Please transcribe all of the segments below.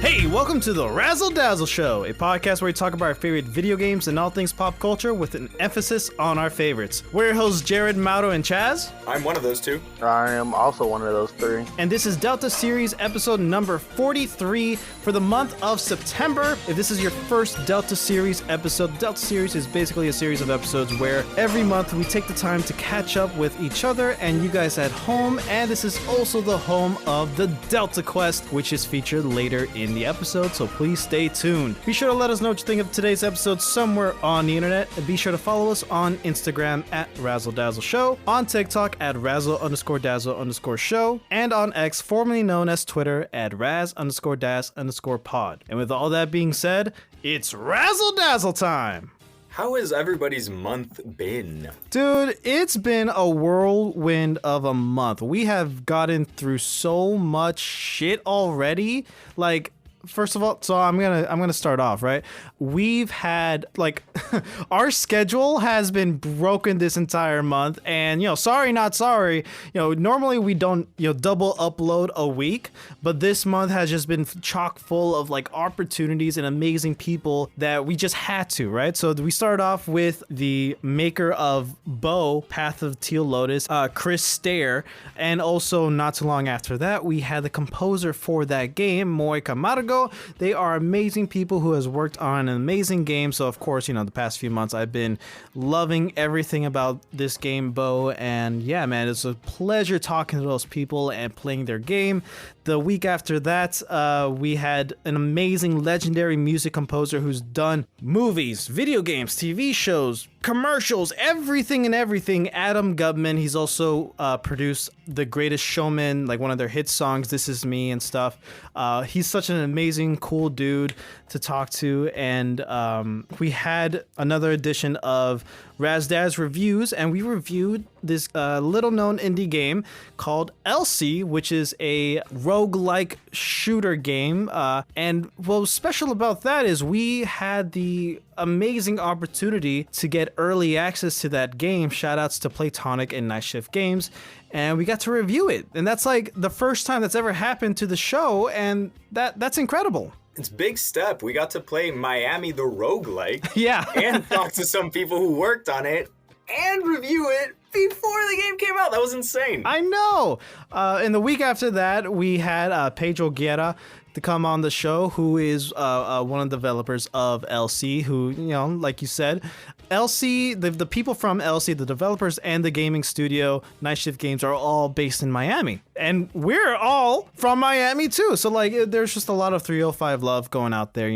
Hey, welcome to the Razzle Dazzle Show, a podcast where we talk about our favorite video games and all things pop culture with an emphasis on our favorites. We're your hosts, Jared, Mauro, and Chaz. I'm one of those two. I am also one of those three. And this is Delta Series episode number 43 for the month of September. If this is your first Delta Series episode, Delta Series is basically a series of episodes where every month we take the time to catch up with each other and you guys at home. And this is also the home of the Delta Quest, which is featured later in the episode, so please stay tuned. Be sure to let us know what you think of today's episode somewhere on the internet, and be sure to follow us on Instagram at Razzle Dazzle Show, on TikTok at Razzle_Dazzle_Show, and on X, formerly known as Twitter, at Raz_Das_pod. And with all that being said, it's Razzle Dazzle time! How has everybody's month been? Dude, it's been a whirlwind of a month. We have gotten through so much shit already. Like, first of all, so I'm gonna start off, right? We've had, like, our schedule has been broken this entire month, and, sorry not sorry. Normally we don't, double upload a week, but this month has just been chock full of, like, opportunities and amazing people that we just had to, right? So we started off with the maker of Bo, Path of Teal Lotus, Chris Stair, and also not too long after that, we had the composer for that game, Moy Camargo. They are amazing people who has worked on an amazing game. So of course, the past few months I've been loving everything about this game, Bo. And yeah, man, it's a pleasure talking to those people and playing their game. The week after that, we had an amazing legendary music composer who's done movies, video games, TV shows, commercials, everything and everything. Adam Gubman. He's also produced The Greatest Showman, like one of their hit songs, This Is Me and stuff. He's such an amazing, cool dude to talk to. And we had another edition of Razdaz Reviews, and we reviewed this little known indie game called Elsie, which is a roguelike shooter game. And what was special about that is we had the amazing opportunity to get early access to that game. Shout outs to Playtonic and Night Shift Games. And we got to review it. And that's like the first time that's ever happened to the show. And that's incredible. It's a big step. We got to play Miami the Roguelike. Yeah. And talk to some people who worked on it and review it before the game came out. That was insane. I know. And the week after that, we had Pedro Guerra to come on the show, who is one of the developers of LC, who, like you said, LC, the people from LC, the developers and the gaming studio, Night Shift Games, are all based in Miami. And we're all from Miami too. So like, there's just a lot of 305 love going out there,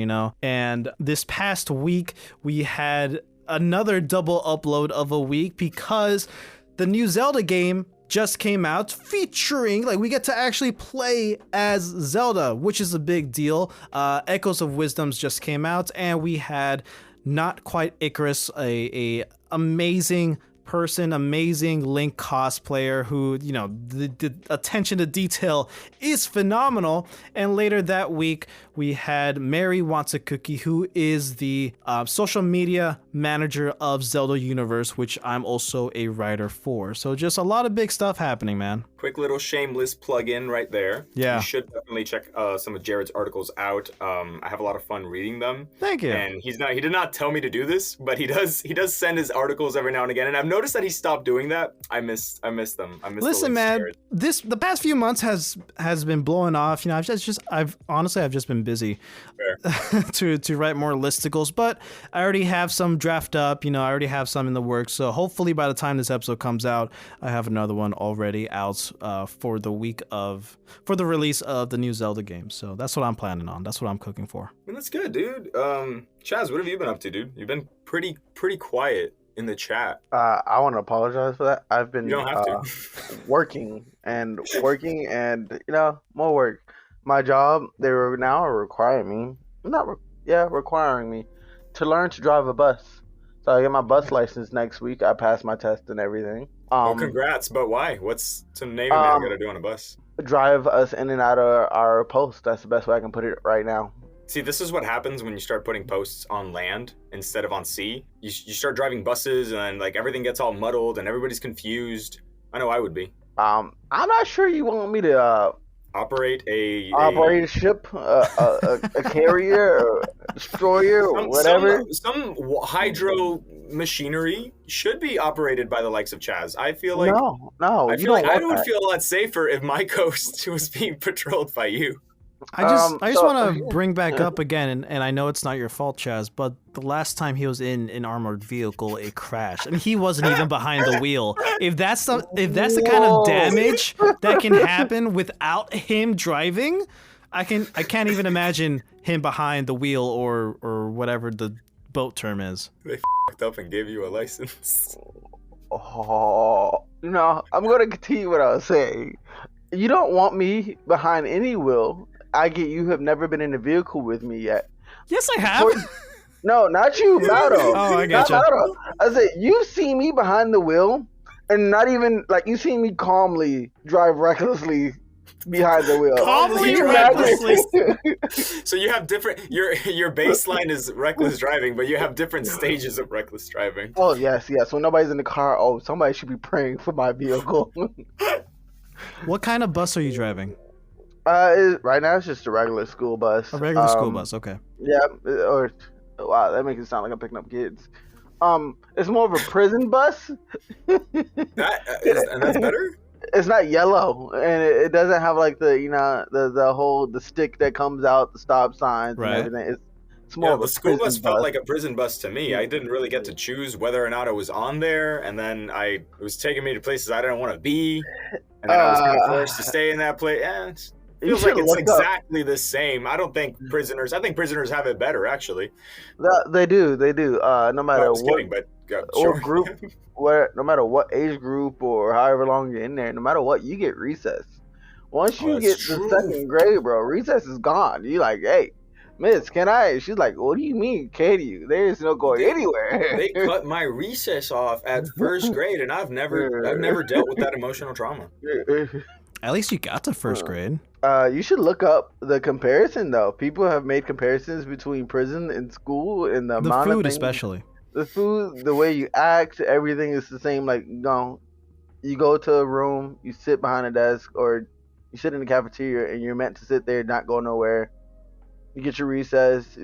And this past week, we had another double upload of a week because the new Zelda game just came out featuring, like, we get to actually play as Zelda, which is a big deal. Echoes of Wisdoms just came out, and we had Not Quite Icarus, a amazing person, amazing Link cosplayer who, the attention to detail is phenomenal. And later that week, we had Mary Wants a Cookie, who is the social media manager of Zelda Universe, which I'm also a writer for. So just a lot of big stuff happening, man. Quick little shameless plug-in right there. Yeah. You should definitely check some of Jared's articles out. I have a lot of fun reading them. Thank you. And he did not tell me to do this, but he does send his articles every now and again. And I've noticed that he stopped doing that. I miss them. Listen, man, the past few months has been blowing off. I've honestly just been busy to write more listicles, but I already have some draft up. I already have some in the works. So hopefully by the time this episode comes out, I have another one already out for the release of the new Zelda game. So that's what I'm planning on. That's what I'm cooking for. I mean, that's good, dude. Chaz, what have you been up to, dude? You've been pretty quiet in the chat. I want to apologize for that. I've been You don't have to. working and more work. My job, they are now requiring me to learn to drive a bus. So I get my bus license next week. I passed my test and everything. Congrats, but why? What's some name I gotta do on a bus? Drive us in and out of our post. That's the best way I can put it right now. See, this is what happens when you start putting posts on land instead of on sea. You start driving buses and like everything gets all muddled and everybody's confused. I know I would be. I'm not sure you want me to operate Operate a ship, a carrier, or a destroyer, or whatever. Some hydro machinery should be operated by the likes of Chaz. I feel like No, I you feel don't like I want would that. feel a lot safer if my coast was being patrolled by you. I just So- want to bring back up again, and I know it's not your fault, Chaz, but the last time he was in an armored vehicle, it crashed, and he wasn't even behind the wheel. If that's the kind of Whoa. damage that can happen without him driving, I can't even imagine him behind the wheel or whatever the boat term is. They fucked up and gave you a license. Oh, I'm going to continue what I was saying. You don't want me behind any wheel. You have never been in a vehicle with me yet. Yes, I have. No, not you, Mauro. Oh, I Not gotcha. Mauro. I said, you've seen me behind the wheel, and not even, you seen me calmly drive recklessly behind the wheel. Calmly, You imagine- recklessly. So you have different. Your baseline is reckless driving, but you have different stages of reckless driving. Oh, yes. When nobody's in the car, somebody should be praying for my vehicle. What kind of bus are you driving? Right now, it's just a regular school bus. A regular school bus, okay. Yeah, wow, that makes it sound like I'm picking up kids. It's more of a prison bus. And that's better. It's not yellow, and it doesn't have the stick that comes out, the stop signs Right. and everything. It's more Yeah, of a the school bus prison felt like a prison bus to me. I didn't really get to choose whether or not I was on there, and then it was taking me to places I didn't want to be, and then I was kind of forced to stay in that place. It You feels like should it's look up. exactly the same. I think prisoners have it better, actually. They do. No No, matter I was what kidding, but or sure. group, no matter what age group or however long you're in there, no matter what, you get recess. Once you that's get true. to second grade, bro, recess is gone. You like, hey, miss, can I? She's like, what do you mean, can you? There is no going anywhere. They cut my recess off at first grade, and I've never dealt with that emotional trauma. At least you got to first grade. You should look up the comparison, though. People have made comparisons between prison and school, and the The amount of food, things, especially. the food, the way you act, everything is the same. Like, you go to a room, you sit behind a desk, or you sit in the cafeteria, and you're meant to sit there, not go nowhere. You get your recess.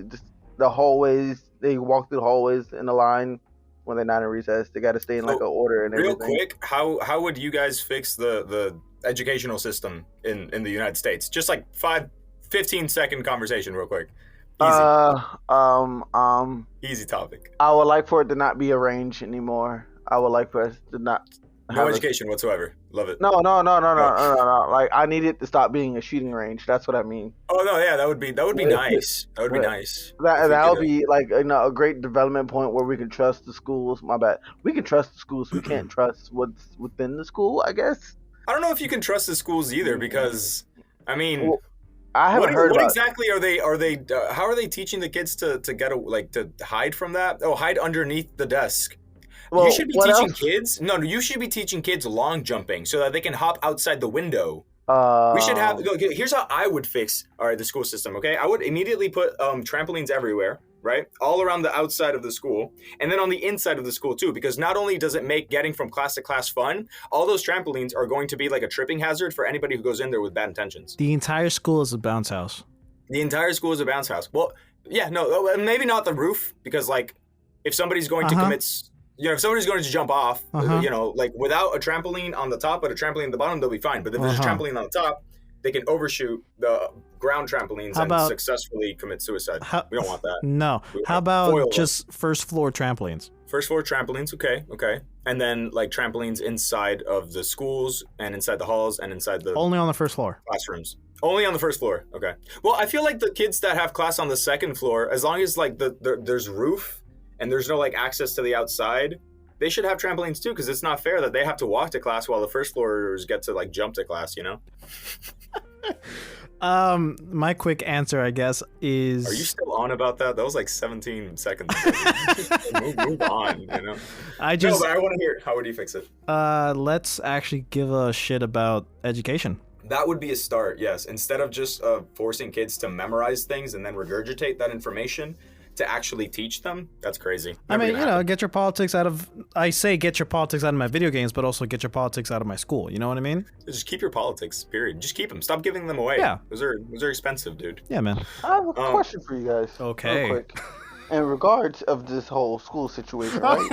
The hallways, they walk through the hallways in a line when they're not in recess. They got to stay in an order and Real everything. quick, how would you guys fix the educational system in the United States? Just like 15-second conversation, real quick. Easy topic. I would like for it to not be arranged anymore. I would like for us to not. No education whatsoever. Love it. No. Like, I need it to stop being a shooting range. That's what I mean. Oh no, yeah, that would be nice. That would be nice. That would be like a great development point where we can trust the schools. My bad. We can trust the schools. We can't trust what's within the school, I guess. I don't know if you can trust the schools either, because I mean, Well, I haven't heard what about. exactly are they? How are they teaching the kids to get to hide from that? Oh, hide underneath the desk. Well, you should be what teaching else? kids. No, you should be teaching kids long jumping so that they can hop outside the window. We should have. Here's how I would fix. All right, the school system. Okay, I would immediately put trampolines everywhere, right, all around the outside of the school, and then on the inside of the school too. Because not only does it make getting from class to class fun, all those trampolines are going to be like a tripping hazard for anybody who goes in there with bad intentions. The entire school is a bounce house. The entire school is a bounce house. Well, yeah, no, maybe not the roof, because like if somebody's going to commit. If somebody's going to jump off, like without a trampoline on the top but a trampoline at the bottom, they'll be fine. But if there's a trampoline on the top, they can overshoot the ground trampolines and successfully commit suicide. We don't want that. No. How about just first floor trampolines? First floor trampolines, okay. And then like trampolines inside of the schools and inside the halls and inside the Only on the first floor. classrooms. Only on the first floor. Okay. Well, I feel like the kids that have class on the second floor, as long as like there's roof and there's no like access to the outside, they should have trampolines too, because it's not fair that they have to walk to class while the first floors get to like jump to class, My quick answer, I guess, is... Are you still on about that? That was like 17 seconds. move on, I No, just... but I want to hear, how would you fix it? Let's actually give a shit about education. That would be a start, yes. Instead of just forcing kids to memorize things and then regurgitate that information, to actually teach them, that's crazy. I mean, get your politics out of. I say get your politics out of my video games, but also get your politics out of my school. You know what I mean? Just keep your politics. Period. Just keep them. Stop giving them away. Yeah, those are expensive, dude. Yeah, man. I have a question for you guys. Okay. Real quick. In regards of this whole school situation, right?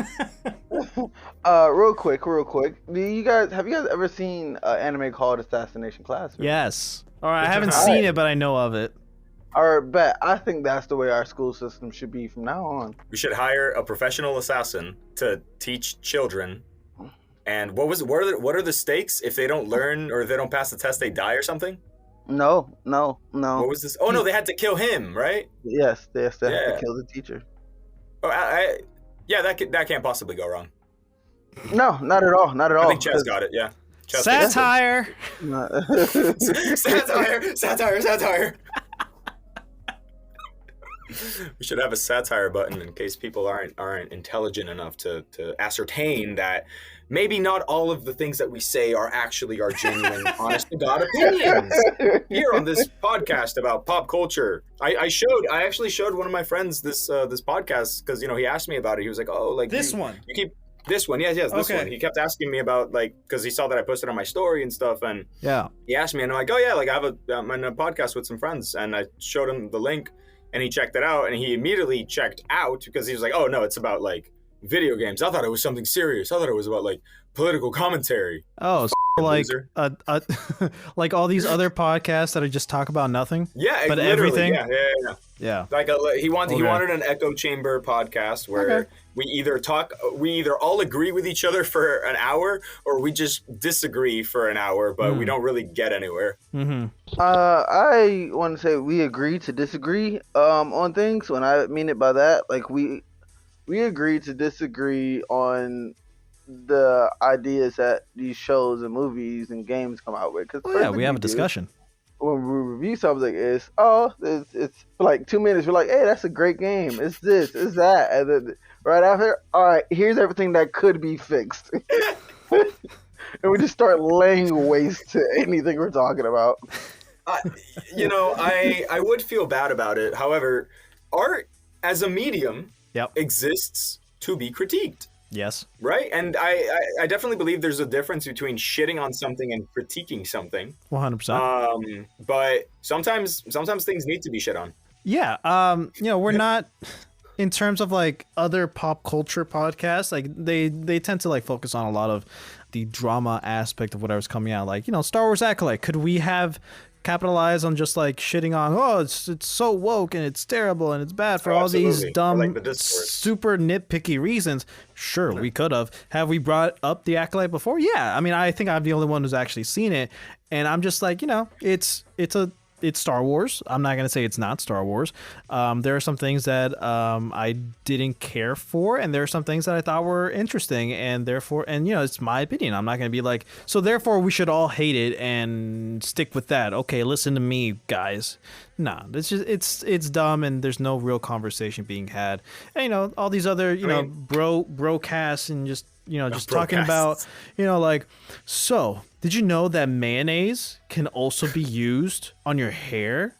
Real quick. Have you guys ever seen an anime called Assassination Classroom? Yes. All right, I haven't seen it, but I know of it. All right, bet. I think that's the way our school system should be from now on. We should hire a professional assassin to teach children. And what are the stakes if they don't learn or if they don't pass the test, they die or something? No. What was this? Oh no, they had to kill him, right? Yes, they have to kill the teacher. Oh, that can't possibly go wrong. No, not at all. I think Chaz got it. Yeah. Satire. Satire. We should have a satire button in case people aren't intelligent enough to ascertain that maybe not all of the things that we say are actually our genuine, honest to God opinions. Here on this podcast about pop culture, I actually showed one of my friends this podcast because he asked me about it. He was like, "Oh, like this you one." This one, yes, this one. He kept asking me about because he saw that I posted on my story and stuff, and he asked me, and I'm like, "Oh yeah, like I'm in a podcast with some friends," and I showed him the link. And he checked it out, and he immediately checked out because he was like, "Oh no, it's about like video games. I thought it was something serious. I thought it was about like political commentary." Oh, so like like all these other podcasts that are just talk about nothing. Yeah, but everything. Yeah. Like he wanted an echo chamber podcast where we either all agree with each other for an hour or we just disagree for an hour, but we don't really get anywhere. Mm-hmm. I want to say we agree to disagree on things. When I mean it by that, like we agree to disagree on the ideas that these shows and movies and games come out with. We have a discussion. When we review something, it's for like 2 minutes. We're like, "Hey, that's a great game. It's this, it's that," and then right after, all right, here's everything that could be fixed, and we just start laying waste to anything we're talking about. I would feel bad about it. However, art as a medium exists to be critiqued. Yes. Right? And I definitely believe there's a difference between shitting on something and critiquing something. 100%. But sometimes things need to be shit on. Yeah. We're not, in terms of like other pop culture podcasts, like they tend to like focus on a lot of the drama aspect of whatever's coming out. Like, Star Wars Acolyte. Could we have capitalized on just like shitting on, it's so woke and it's terrible and it's bad for all these dumb, super nitpicky reasons? Sure, we could have. Have we brought up the Acolyte before? Yeah. I mean, I think I'm the only one who's actually seen it, and I'm just like, it's Star Wars. I'm not going to say it's not Star Wars. There are some things that I didn't care for, and there are some things that I thought were interesting, and therefore, it's my opinion. I'm not going to be like, so therefore we should all hate it and stick with that. Okay, listen to me, guys. No, it's just it's dumb, and there's no real conversation being had. And all these other brocasts and just just talking about like, so did you know that mayonnaise can also be used on your hair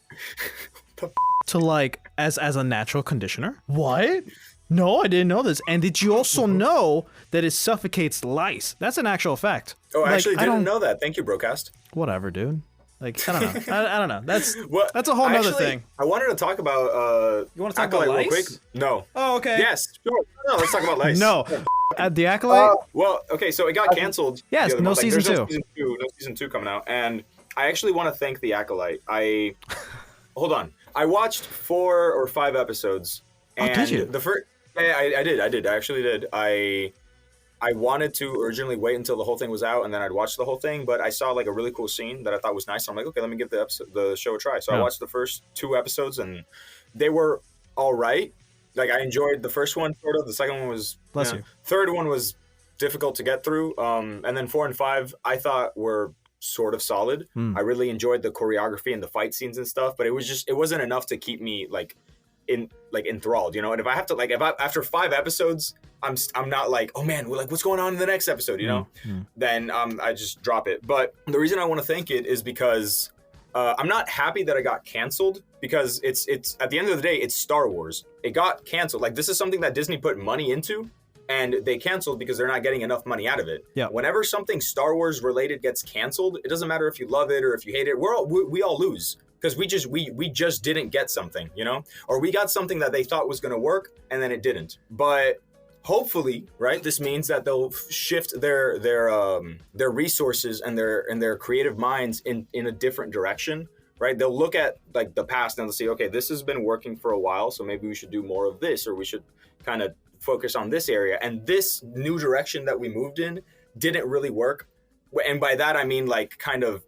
to like as a natural conditioner? What? No, I didn't know this. And did you also know that it suffocates lice? That's an actual fact. Oh, I actually didn't know that. Thank you, Brocast. Whatever, dude. Like, I don't know. I don't know. That's a whole nother thing. I wanted to talk about you want to talk about lice? Real quick? No. Oh, okay. Yes. Sure. No, let's talk about lice. No. At the Acolyte? Well, okay, so it got canceled. Yes, no season 2. No season 2 coming out. And I actually want to thank the Acolyte. Hold on. I watched 4 or 5 episodes. And did you? The first, I did. I actually did. I wanted to originally wait until the whole thing was out and then I'd watch the whole thing, but I saw like a really cool scene that I thought was nice. So I'm like, okay, let me give the show a try. So I watched the first 2 episodes and they were all right. Like I enjoyed the first one sort of. The second one was third one was difficult to get through. And then 4 and 5 I thought were sort of solid. I really enjoyed the choreography and the fight scenes and stuff, but it wasn't enough to keep me enthralled, And if I have to after 5 episodes I'm not like, oh man, what's going on in the next episode, then I just drop it. But the reason I want to thank it is because I'm not happy that it got canceled because it's at the end of the day, it's Star Wars. It got canceled. Like, this is something that Disney put money into, and they canceled because they're not getting enough money out of it. Yeah. Whenever something Star Wars related gets canceled, it doesn't matter if you love it or if you hate it. We all lose because we just didn't get something, you know, or we got something that they thought was going to work and then it didn't. But hopefully, right, this means that they'll shift their resources and their creative minds in a different direction, right? They'll look at like the past and they'll say, okay, this has been working for a while, so maybe we should do more of this, or we should kind of focus on this area. And this new direction that we moved in didn't really work. And by that, I mean, like, kind of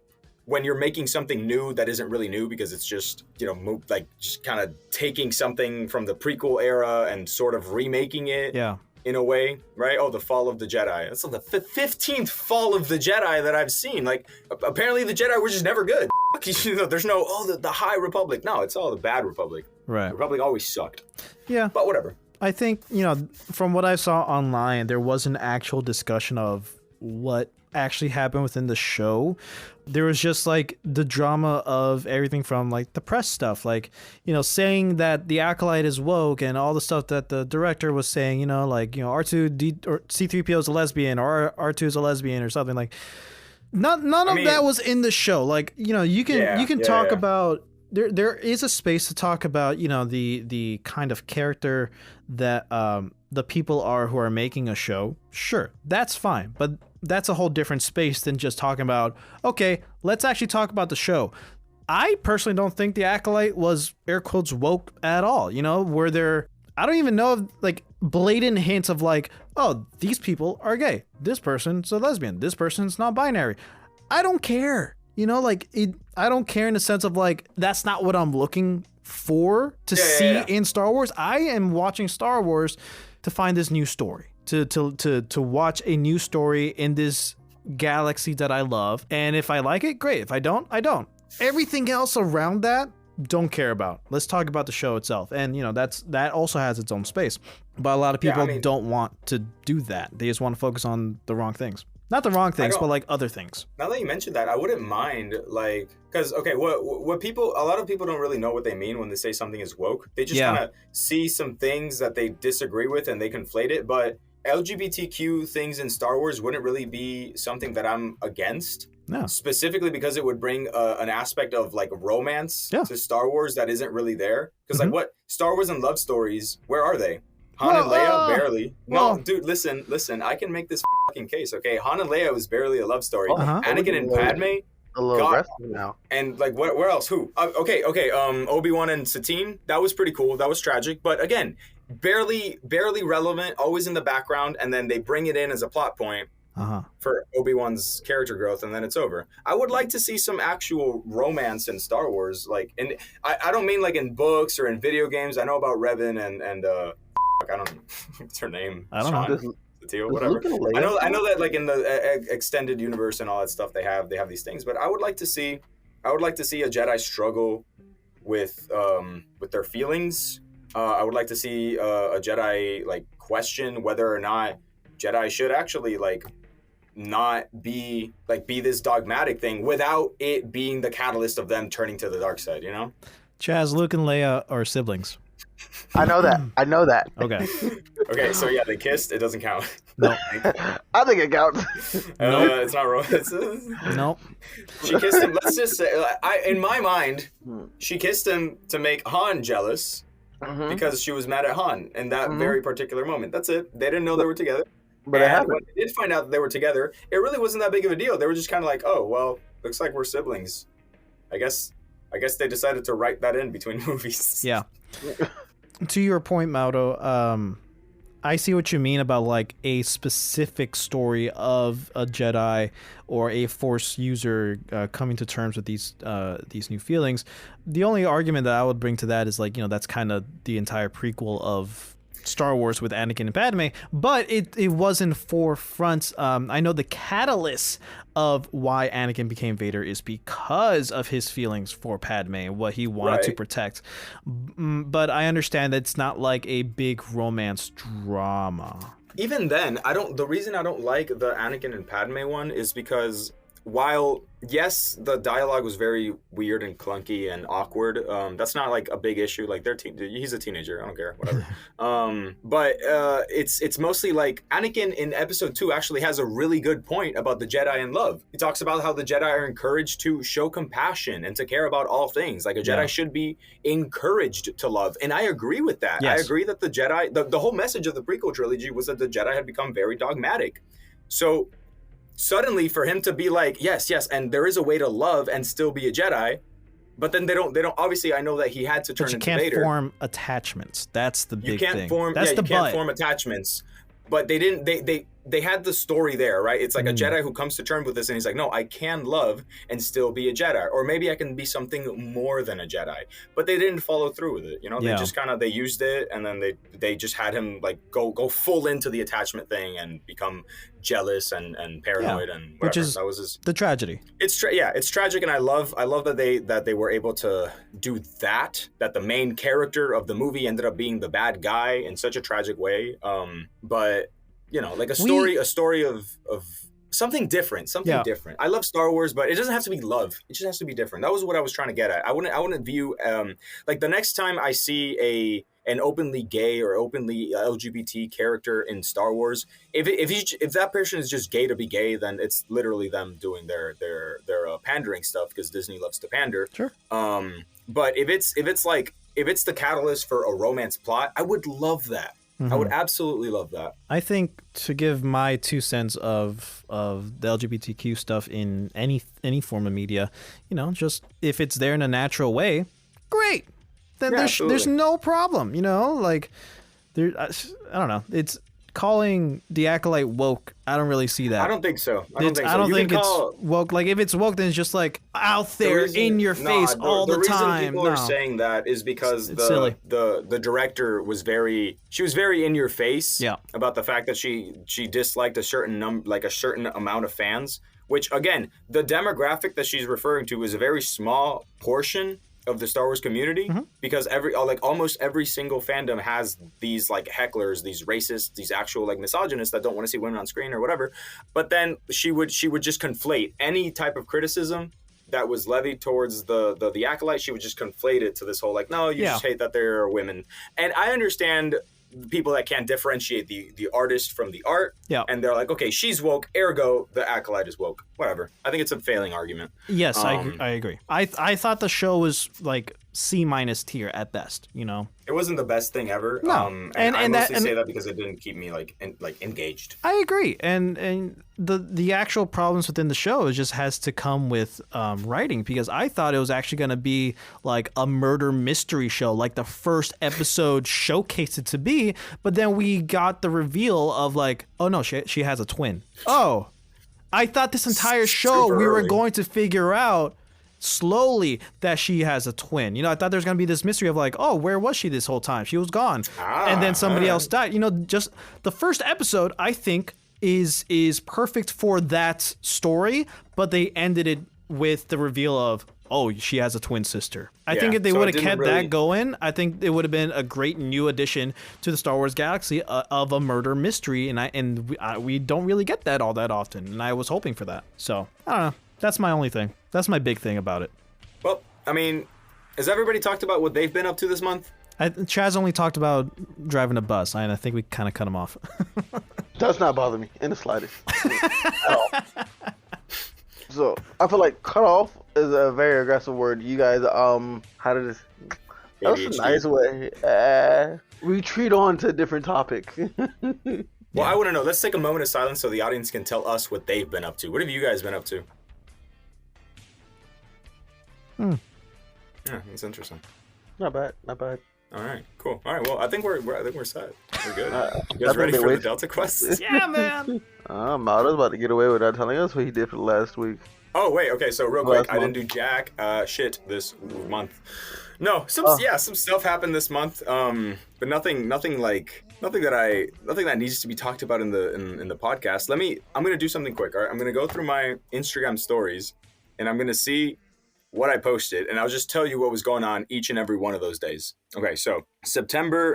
when you're making something new that isn't really new because it's just, you know, like just kind of taking something from the prequel era and sort of remaking it. Yeah. In a way, right? Oh, the Fall of the Jedi. That's the 15th Fall of the Jedi that I've seen. Like, apparently the Jedi were just never good. You know, there's no, the High Republic. No, it's all the bad Republic. Right. The Republic always sucked. Yeah. But whatever. I think, you know, from what I saw online, there was an actual discussion of what actually happened within the show. There was just like the drama of everything from like the press stuff, like, you know, saying that the Acolyte is woke and all the stuff that the director was saying, you know, like, you know, R2 or C3PO is a lesbian or R2 is a lesbian or something. Like, none of that was in the show. Like, you know, you can talk about there is a space to talk about, you know, the kind of character that the people are who are making a show. Sure, that's fine, but that's a whole different space than just talking about, okay, let's actually talk about the show. I personally don't think the Acolyte was air quotes woke at all. You know, were there, I don't even know of like blatant hints of like, oh, these people are gay, this person's a lesbian, this person's non-binary. I don't care. You know, like I don't care in the sense of like, that's not what I'm looking for to see in Star Wars. I am watching Star Wars to find this new story, to watch a new story in this galaxy that I love. And if I like it, great. If I don't, I don't. Everything else around that, don't care about. Let's talk about the show itself. And, you know, that also has its own space. But a lot of people don't want to do that. They just want to focus on the wrong things. Not the wrong things, but like other things. Now that you mentioned that, I wouldn't mind, like, because, okay, what people, a lot of people don't really know what they mean when they say something is woke. They just kind of see some things that they disagree with and they conflate it. But LGBTQ things in Star Wars wouldn't really be something that I'm against. No. Specifically because it would bring an aspect of like romance to Star Wars that isn't really there. Because like what Star Wars and love stories, where are they? Han and Leia, barely. No, dude, listen. I can make this fucking case, okay? Han and Leia was barely a love story. Anakin and Padme, a little rested now. And like, where else? Who? Okay. Obi-Wan and Satine, that was pretty cool. That was tragic, but again, barely relevant. Always in the background, and then they bring it in as a plot point for Obi-Wan's character growth, and then it's over. I would like to see some actual romance in Star Wars, like, and I don't mean like in books or in video games. I know about Revan and I don't know what's her name. I don't know. Whatever. I know that like in the extended universe and all that stuff they have these things, but I would like to see a Jedi struggle with their feelings. I would like to see a Jedi like question whether or not Jedi should actually like not be this dogmatic thing without it being the catalyst of them turning to the dark side, you know? Chaz, Luke and Leia are siblings. I know that. Okay. Okay, so yeah, they kissed. It doesn't count. No. I think it counts. It's not wrong. Nope. She kissed him. Let's just say, in my mind, she kissed him to make Han jealous because she was mad at Han in that very particular moment. That's it. They didn't know they were together. But when they did find out that they were together, it really wasn't that big of a deal. They were just kind of like, oh, well, looks like we're siblings. I guess they decided to write that in between movies. Yeah. To your point, Mauro, I see what you mean about like a specific story of a Jedi or a Force user coming to terms with these new feelings. The only argument that I would bring to that is like, you know, that's kind of the entire prequel of Star Wars with Anakin and Padme, but it wasn't forefront. I know the catalyst of why Anakin became Vader is because of his feelings for Padme and what he wanted to protect. But I understand that it's not like a big romance drama. Even then, the reason I don't like the Anakin and Padme one is because while yes, the dialogue was very weird and clunky and awkward. That's not like a big issue. Like he's a teenager. I don't care. Whatever. But it's mostly like Anakin in episode 2 actually has a really good point about the Jedi and love. He talks about how the Jedi are encouraged to show compassion and to care about all things. Like a Jedi should be encouraged to love. And I agree with that. Yes. I agree that the Jedi, the whole message of the prequel trilogy was that the Jedi had become very dogmatic. So suddenly for him to be like, yes, and there is a way to love and still be a Jedi, but then they don't obviously I know that he had to turn into Vader. But you can't form attachments. That's the big thing. You can't form attachments. But they didn't, they had the story there, right? It's like a Jedi who comes to terms with this and he's like, no, I can love and still be a Jedi. Or maybe I can be something more than a Jedi. But they didn't follow through with it. You know, they just kind of, they used it and then they just had him like go full into the attachment thing and become jealous and paranoid and whatever. Which is that was the tragedy. It's tragic, and I love that they were able to do that the main character of the movie ended up being the bad guy in such a tragic way. But you know, like a story of something different, different. I love Star Wars, but it doesn't have to be love. It just has to be different. That was what I was trying to get at. I wouldn't view like the next time I see an openly gay or openly LGBT character in Star Wars, if that person is just gay to be gay, then it's literally them doing their pandering stuff because Disney loves to pander. Sure. But if it's the catalyst for a romance plot, I would love that. I would absolutely love that. I think to give my 2 cents of the LGBTQ stuff in any form of media, you know, just if it's there in a natural way, great. Then there's no problem, you know, like I don't know. It's calling the Acolyte woke. I don't really see that. I don't think so. I don't think it's woke. Like if it's woke, then it's just like out there in your face all the time. The reason people are saying that is because the director was very in your face about the fact that she disliked a certain amount of fans, which again, the demographic that she's referring to is a very small portion of the Star Wars community, because almost every single fandom has these like hecklers, these racists, these actual like misogynists that don't want to see women on screen or whatever. But then she would just conflate any type of criticism that was levied towards the Acolyte. She would just conflate it to this whole like, no, you just hate that there are women. And I understand people that can't differentiate the artist from the art, and they're like, okay, she's woke, ergo the Acolyte is woke. Whatever. I think it's a failing argument. Yes, I agree. I thought the show was like C- tier at best. You know, it wasn't the best thing ever. No, and I mostly say that because it didn't keep me engaged. I agree, and the actual problems within the show just has to come with writing, because I thought it was actually going to be like a murder mystery show, like the first episode showcased it to be, but then we got the reveal of like, oh no, she has a twin. Oh, I thought this entire show we were going to figure out slowly that she has a twin. You know, I thought there's going to be this mystery of like, oh, where was she this whole time? She was gone. And then somebody else died. You know, just the first episode, I think, is perfect for that story, but they ended it with the reveal of, oh, she has a twin sister. I think if they would have kept that going, I think it would have been a great new addition to the Star Wars galaxy of a murder mystery, and we don't really get that all that often, and I was hoping for that. So, I don't know. That's my only thing. That's my big thing about it. Well, I mean, has everybody talked about what they've been up to this month? Chaz only talked about driving a bus, and I think we kind of cut him off. Does not bother me in the slightest. At all. So, I feel like cut off is a very aggressive word. You guys, how did this... That was a nice way. Retreat on to a different topic. Well, I want to know. Let's take a moment of silence so the audience can tell us what they've been up to. What have you guys been up to? Yeah, that's interesting. Not bad. All right, cool. All right, well, I think we're set. We're good. You guys ready for the Delta Quest? Yeah, man. Mauro's about to get away without telling us what he did for the last week. Oh wait, okay. So real quick, I didn't do jack shit this month. No, some stuff happened this month. But nothing that needs to be talked about in the podcast. I'm gonna do something quick. All right, I'm gonna go through my Instagram stories, and I'm gonna see what I posted, and I'll just tell you what was going on each and every one of those days. Okay, so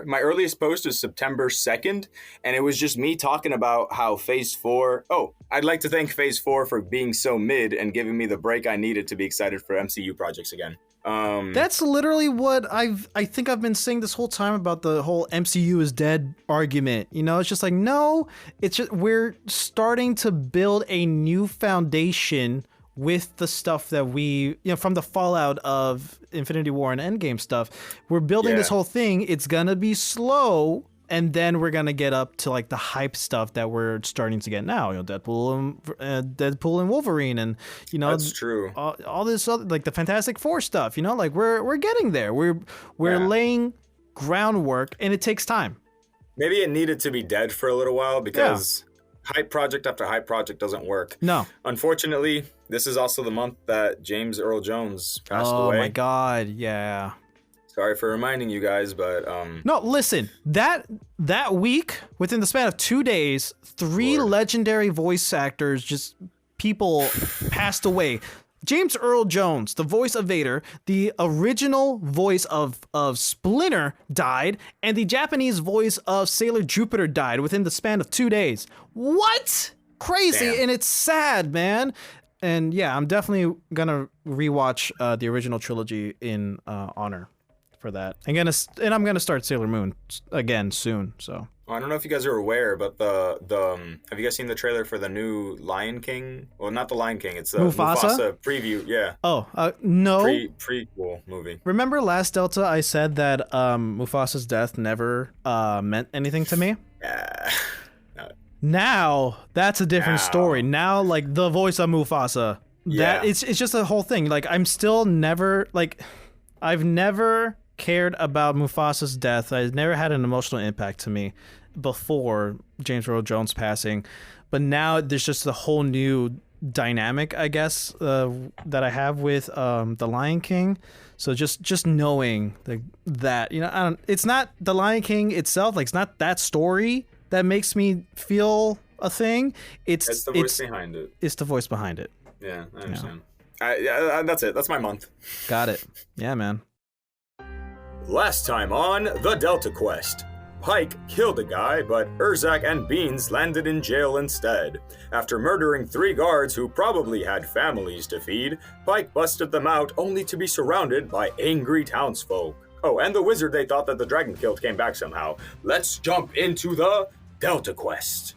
my earliest post was September 2nd, and it was just me talking about how Phase 4... Oh, I'd like to thank Phase 4 for being so mid and giving me the break I needed to be excited for MCU projects again. That's literally what I think I've been saying this whole time about the whole MCU is dead argument. You know, it's just like, no, it's just we're starting to build a new foundation with the stuff that we, from the fallout of Infinity War and Endgame stuff. We're building this whole thing. It's gonna be slow, and then we're gonna get up to like the hype stuff that we're starting to get now. Deadpool and Wolverine, and that's true. All this other, like the Fantastic Four stuff. Like we're getting there. We're laying groundwork, and it takes time. Maybe it needed to be dead for a little while because hype project after hype project doesn't work. No, unfortunately, this is also the month that James Earl Jones passed away. Oh my God, yeah. Sorry for reminding you guys, but no, listen, that week, within the span of 2 days, 3 legendary voice actors, people passed away. James Earl Jones, the voice of Vader, the original voice of Splinter, died, and the Japanese voice of Sailor Jupiter died within the span of 2 days. What? Crazy. Damn. And it's sad, man. And yeah, I'm definitely gonna rewatch the original trilogy in honor for that. I'm gonna start Sailor Moon again soon. So I don't know if you guys are aware, but the have you guys seen the trailer for the new Lion King? Well, not the Lion King. It's the Mufasa preview. Yeah. Oh no. Prequel movie. Remember last Delta, I said that Mufasa's death never meant anything to me. Yeah. Now that's a different story. Now, like the voice of Mufasa, that it's just a whole thing. Like I'm still never I've never cared about Mufasa's death. I've never had an emotional impact to me before James Earl Jones passing, but now there's just a whole new dynamic, I guess, that I have with the Lion King. So just knowing that it's not the Lion King itself. Like it's not that story that makes me feel a thing. It's the voice behind it. It's the voice behind it. Yeah, I understand. That's it. That's my month. Got it. Yeah, man. Last time on The Delta Quest. Pike killed a guy, but Urzak and Beans landed in jail instead. After murdering 3 guards who probably had families to feed, Pike busted them out only to be surrounded by angry townsfolk. Oh, and the wizard they thought that the dragon killed came back somehow. Let's jump into the Delta Quest.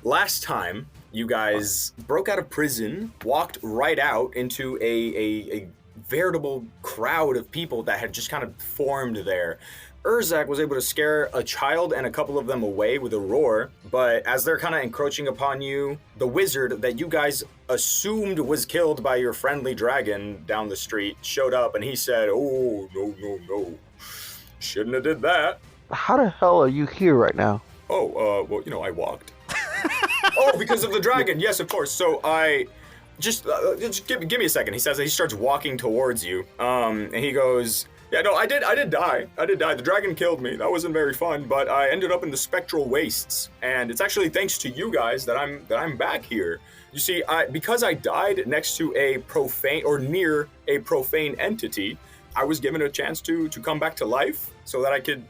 Last time, you guys broke out of prison, walked right out into a veritable crowd of people that had just kind of formed there. Urzak was able to scare a child and a couple of them away with a roar, but as they're kind of encroaching upon you, the wizard that you guys assumed was killed by your friendly dragon down the street showed up, and he said, "Oh, no. Shouldn't have did that." How the hell are you here right now? Oh, well, I walked. Oh, because of the dragon. Yes, of course. So I... Just give me a second. He says that he starts walking towards you, and he goes, "Yeah, no, I did die. The dragon killed me. That wasn't very fun, but I ended up in the spectral wastes, and it's actually thanks to you guys that I'm back here. You see, because I died next to a profane or near a profane entity, I was given a chance to come back to life, so that I could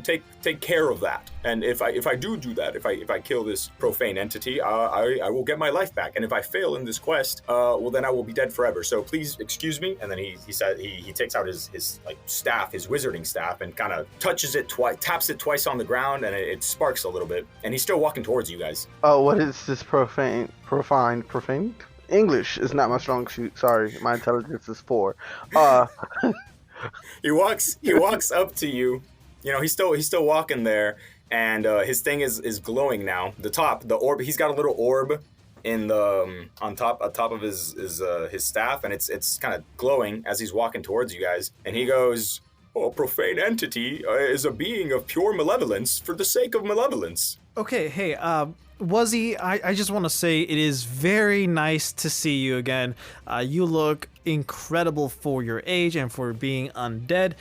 take care of that. And if I do that, if I kill this profane entity, I will get my life back. And if I fail in this quest, well then I will be dead forever. So please excuse me." And then he said he takes out his like staff, his wizarding staff, and kind of touches it twice, taps it twice on the ground, and it sparks a little bit. And he's still walking towards you guys. Oh, what is this profane? English is not my strong suit. Sorry, my intelligence is 4. He walks up to you. He's still walking there, and his thing is glowing now. The orb. He's got a little orb in the on top of his staff, and it's kind of glowing as he's walking towards you guys. And he goes, "Oh, a profane entity is a being of pure malevolence for the sake of malevolence." Okay, hey, Wuzzy, I just want to say it is very nice to see you again. You look incredible for your age and for being undead.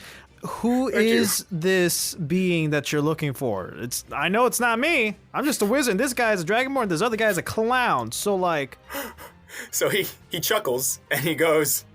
Who is this being that you're looking for? I know it's not me. I'm just a wizard. This guy's a dragonborn. This other guy's a clown. So like... So he chuckles and he goes,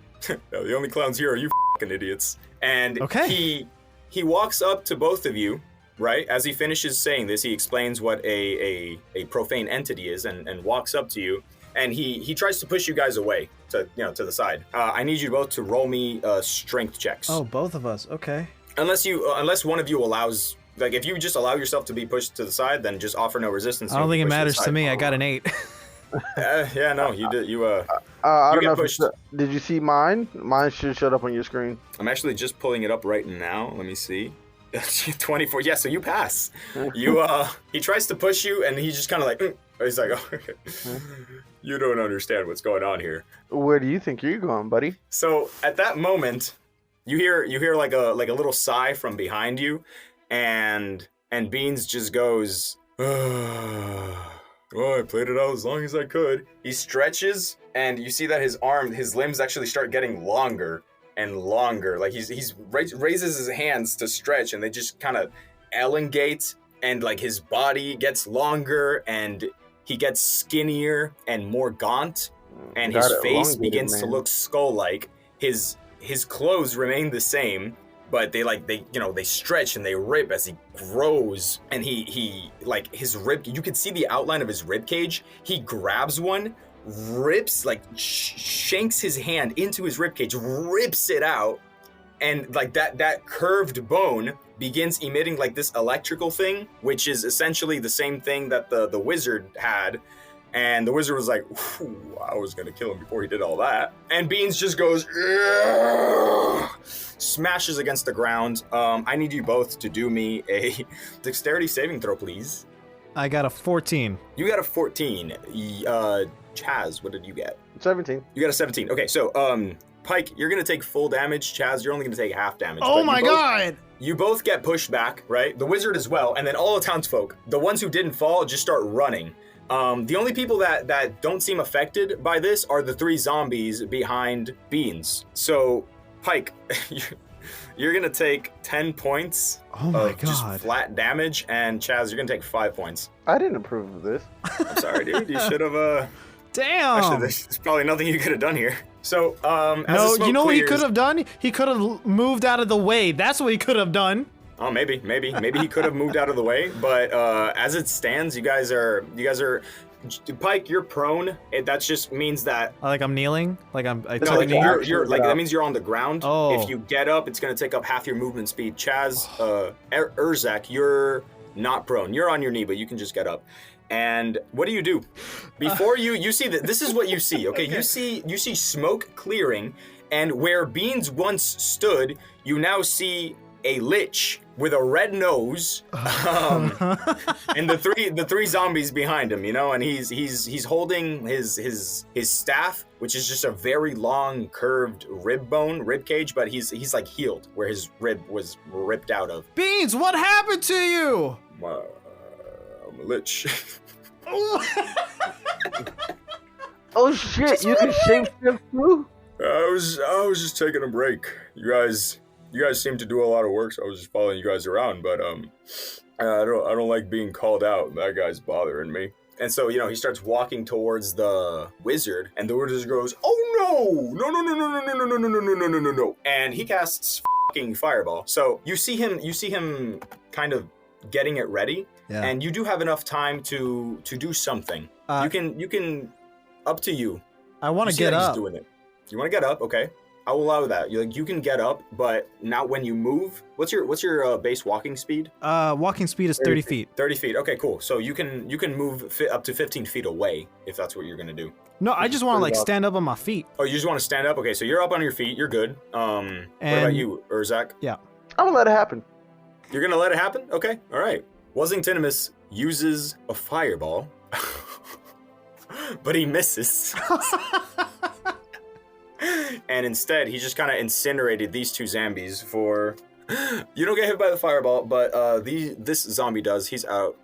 No, the only clowns here are you fucking idiots. And okay. he walks up to both of you, right? As he finishes saying this, he explains what a profane entity is and walks up to you. And he tries to push you guys away to the side. I need you both to roll me strength checks. Oh, both of us. Okay. Unless one of you allows, like, if you just allow yourself to be pushed to the side, then just offer no resistance. I don't think it matters to me. I got an 8. Yeah, no, you did. I don't know if did you see mine? Mine should show up on your screen. I'm actually just pulling it up right now. Let me see. 24. Yeah, so you pass. He tries to push you, and he's just kind of like, he's like, oh, okay. You don't understand what's going on here. Where do you think you're going, buddy? So at that moment, you hear like a little sigh from behind you, and Beans just goes, well, I played it out as long as I could. He stretches, and you see that his limbs actually start getting longer and longer. Like he's raises his hands to stretch, and they just kind of elongate, and like his body gets longer, and he gets skinnier and more gaunt, and his face begins to look skull-like. His clothes remain the same, but they stretch and they rip as he grows, and he like his rib, you can see the outline of his rib cage. He grabs one, rips, like shanks his hand into his rib cage, rips it out, and like that curved bone begins emitting like this electrical thing, which is essentially the same thing that the wizard had. And the wizard was like, I was gonna kill him before he did all that. And Beans just goes, smashes against the ground. I need you both to do me a dexterity saving throw, please. I got a 14. You got a 14. Chaz, what did you get? 17. You got a 17. Okay, so Pike, you're gonna take full damage. Chaz, you're only gonna take half damage. Oh my god! You both get pushed back, right? The wizard as well, and then all the townsfolk, the ones who didn't fall, just start running. The only people that don't seem affected by this are the 3 zombies behind Beans. So, Pike, you're gonna take 10 points of just flat damage, and Chaz, you're gonna take 5 points. I didn't approve of this. I'm sorry, dude. You should have. Damn. Actually, there's probably nothing you could have done here. So, no, you know what he could have done? He could have moved out of the way. That's what he could have done. Oh, maybe he could have moved out of the way, but as it stands, you guys are. Pike, you're prone. That just means that. Like I'm kneeling. Like I'm. You're like that means you're on the ground. Oh. If you get up, it's gonna take up half your movement speed. Chaz, Urzak, you're not prone. You're on your knee, but you can just get up. And what do? Before you see that this is what you see. Okay, you see smoke clearing, and where Beans once stood, you now see a lich with a red nose, and the three zombies behind him, and he's holding his staff, which is just a very long curved rib cage, but he's like healed where his rib was ripped out of. Beans, what happened to you? I'm a lich. Oh shit! You can shape shift too. I was just taking a break. You guys seem to do a lot of work, so I was just following you guys around. But I don't like being called out. That guy's bothering me. And so he starts walking towards the wizard, and the wizard goes, "Oh no!" And he casts fucking fireball. So you see him kind of getting it ready, and you do have enough time to do something. You can up to you. I want to get up. He's doing it. You want to get up? Okay. I'll allow that. You can get up, but not when you move. What's your base walking speed? Walking speed is 30 feet. 30 feet. Okay, cool. So you can move up to 15 feet away if that's what you're gonna do. No, I just want to stand up on my feet. Oh, you just want to stand up? Okay, so you're up on your feet. You're good. What about you, Urzak? Yeah. I'm gonna let it happen. You're gonna let it happen? Okay. All right. Wuzingtinomus uses a fireball, but he misses. And instead, he just kind of incinerated these 2 zombies for... You don't get hit by the fireball, but this zombie does. He's out.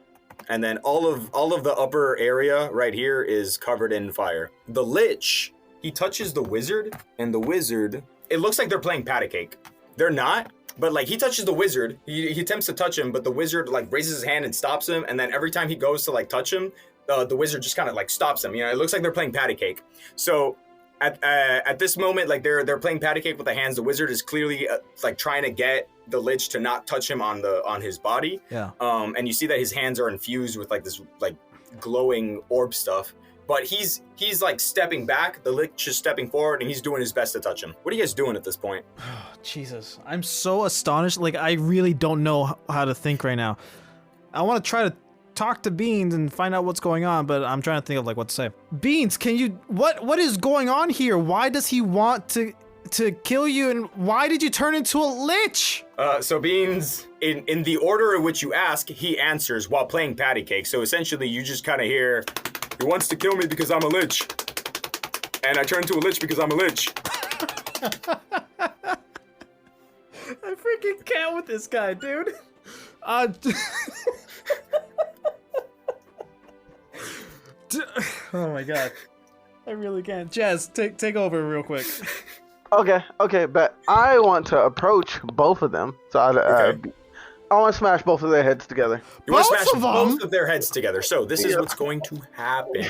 And then all of the upper area right here is covered in fire. The lich, he touches the wizard, and the wizard... It looks like they're playing patty cake. They're not, but like he touches the wizard. He attempts to touch him, but the wizard like raises his hand and stops him. And then every time he goes to like touch him, the wizard just kind of like stops him. It looks like they're playing patty cake. So... At this moment, like they're playing patty cake with the hands. The wizard is clearly like trying to get the lich to not touch him on his body. Yeah. And you see that his hands are infused with like this like glowing orb stuff. But he's like stepping back. The lich is stepping forward, and he's doing his best to touch him. What are you guys doing at this point? Jesus, I'm so astonished. Like I really don't know how to think right now. I want to try to talk to Beans and find out what's going on, but I'm trying to think of like what to say. Beans, can you what is going on here? Why does he want to kill you, and why did you turn into a lich? So Beans, in the order in which you ask, he answers while playing patty cake. So essentially you just kind of hear, he wants to kill me because I'm a lich. And I turn into a lich because I'm a lich. I freaking can't with this guy, dude. Oh my god. I really can't. Chaz, take over real quick. Okay, but I want to approach both of them. So I want to smash both of their heads together. You want to smash both of their heads together. So this is what's going to happen.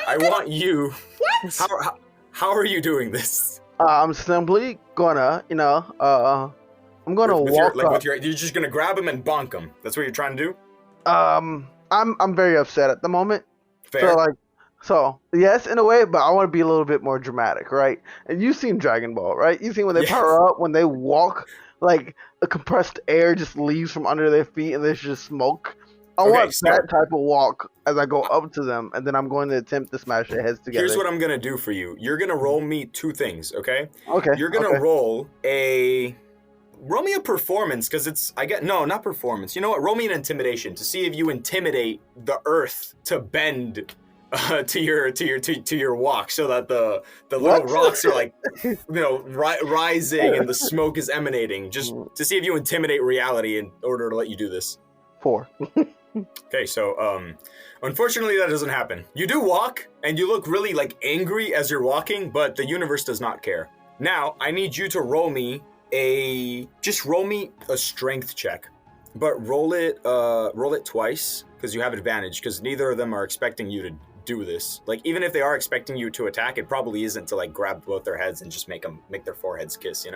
I want you... What? How are you doing this? I'm simply gonna, I'm gonna walk up. You're just gonna grab him and bonk him. That's what you're trying to do? I'm very upset at the moment. Fair. So yes, in a way, but I want to be a little bit more dramatic, right? And you've seen Dragon Ball, right? You've seen when they power up, when they walk, like a compressed air just leaves from under their feet and there's just smoke. I want that type of walk as I go up to them, and then I'm going to attempt to smash their heads together. Here's what I'm gonna do for you. You're gonna roll me two things, okay? Okay. You're gonna roll me a performance, because not performance. You know what? Roll me an intimidation to see if you intimidate the earth to bend to your walk, so that the little rocks are like rising and the smoke is emanating, just to see if you intimidate reality in order to let you do this. 4. Okay, so unfortunately that doesn't happen. You do walk and you look really like angry as you're walking, but the universe does not care. Now I need you to roll me a strength check, but roll it twice, because you have advantage, because neither of them are expecting you to do this. Like, even if they are expecting you to attack, it probably isn't to like grab both their heads and just make their foreheads kiss,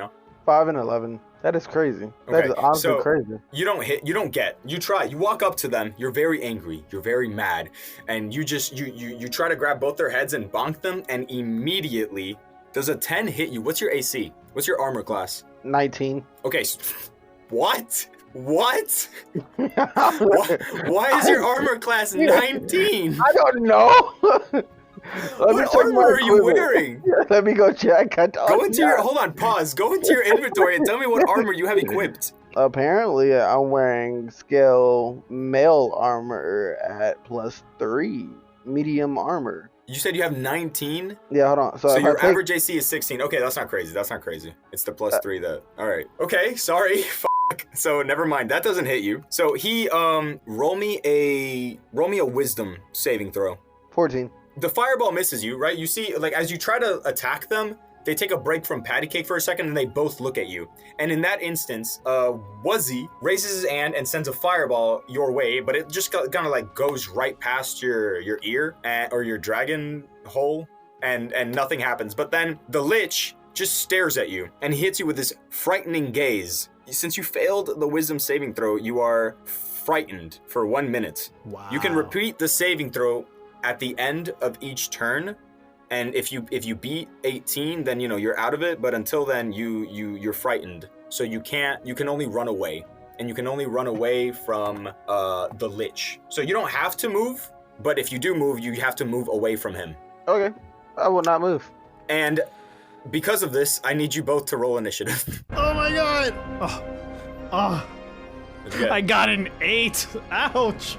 5 and 11. That is crazy. That is honestly crazy. You don't hit, you don't get, you try, you walk up to them, you're very angry, you're very mad, and you try to grab both their heads and bonk them, and immediately, does a 10 hit you? What's your AC? What's your armor class? 19. Okay, what? What? Why is your armor class 19? I don't know. What armor are you wearing? Let me go check. Hold on, pause. Go into your inventory and tell me what armor you have equipped. Apparently, I'm wearing scale mail armor at +3, medium armor. You said you have 19? Yeah, hold on. So your average AC is 16. Okay, that's not crazy. It's the +3 that... All right. Okay, sorry. So never mind. That doesn't hit you. So he, roll me a wisdom saving throw. 14. The fireball misses you, right? You see, like, as you try to attack them, they take a break from patty cake for a second and they both look at you. And in that instance, Wuzzy raises his hand and sends a fireball your way, but it just kind of like goes right past your ear or your dragon hole, and nothing happens. But then the lich just stares at you and he hits you with this frightening gaze. Since you failed the wisdom saving throw, you are frightened for 1 minute. Wow. You can repeat the saving throw at the end of each turn, and if you beat 18, then you're out of it, but until then you're frightened. So you can only run away, and you can only run away from the lich. So you don't have to move, but if you do move, you have to move away from him. Okay, I will not move. And because of this, I need you both to roll initiative. Oh my god! Oh. I got an 8. Ouch!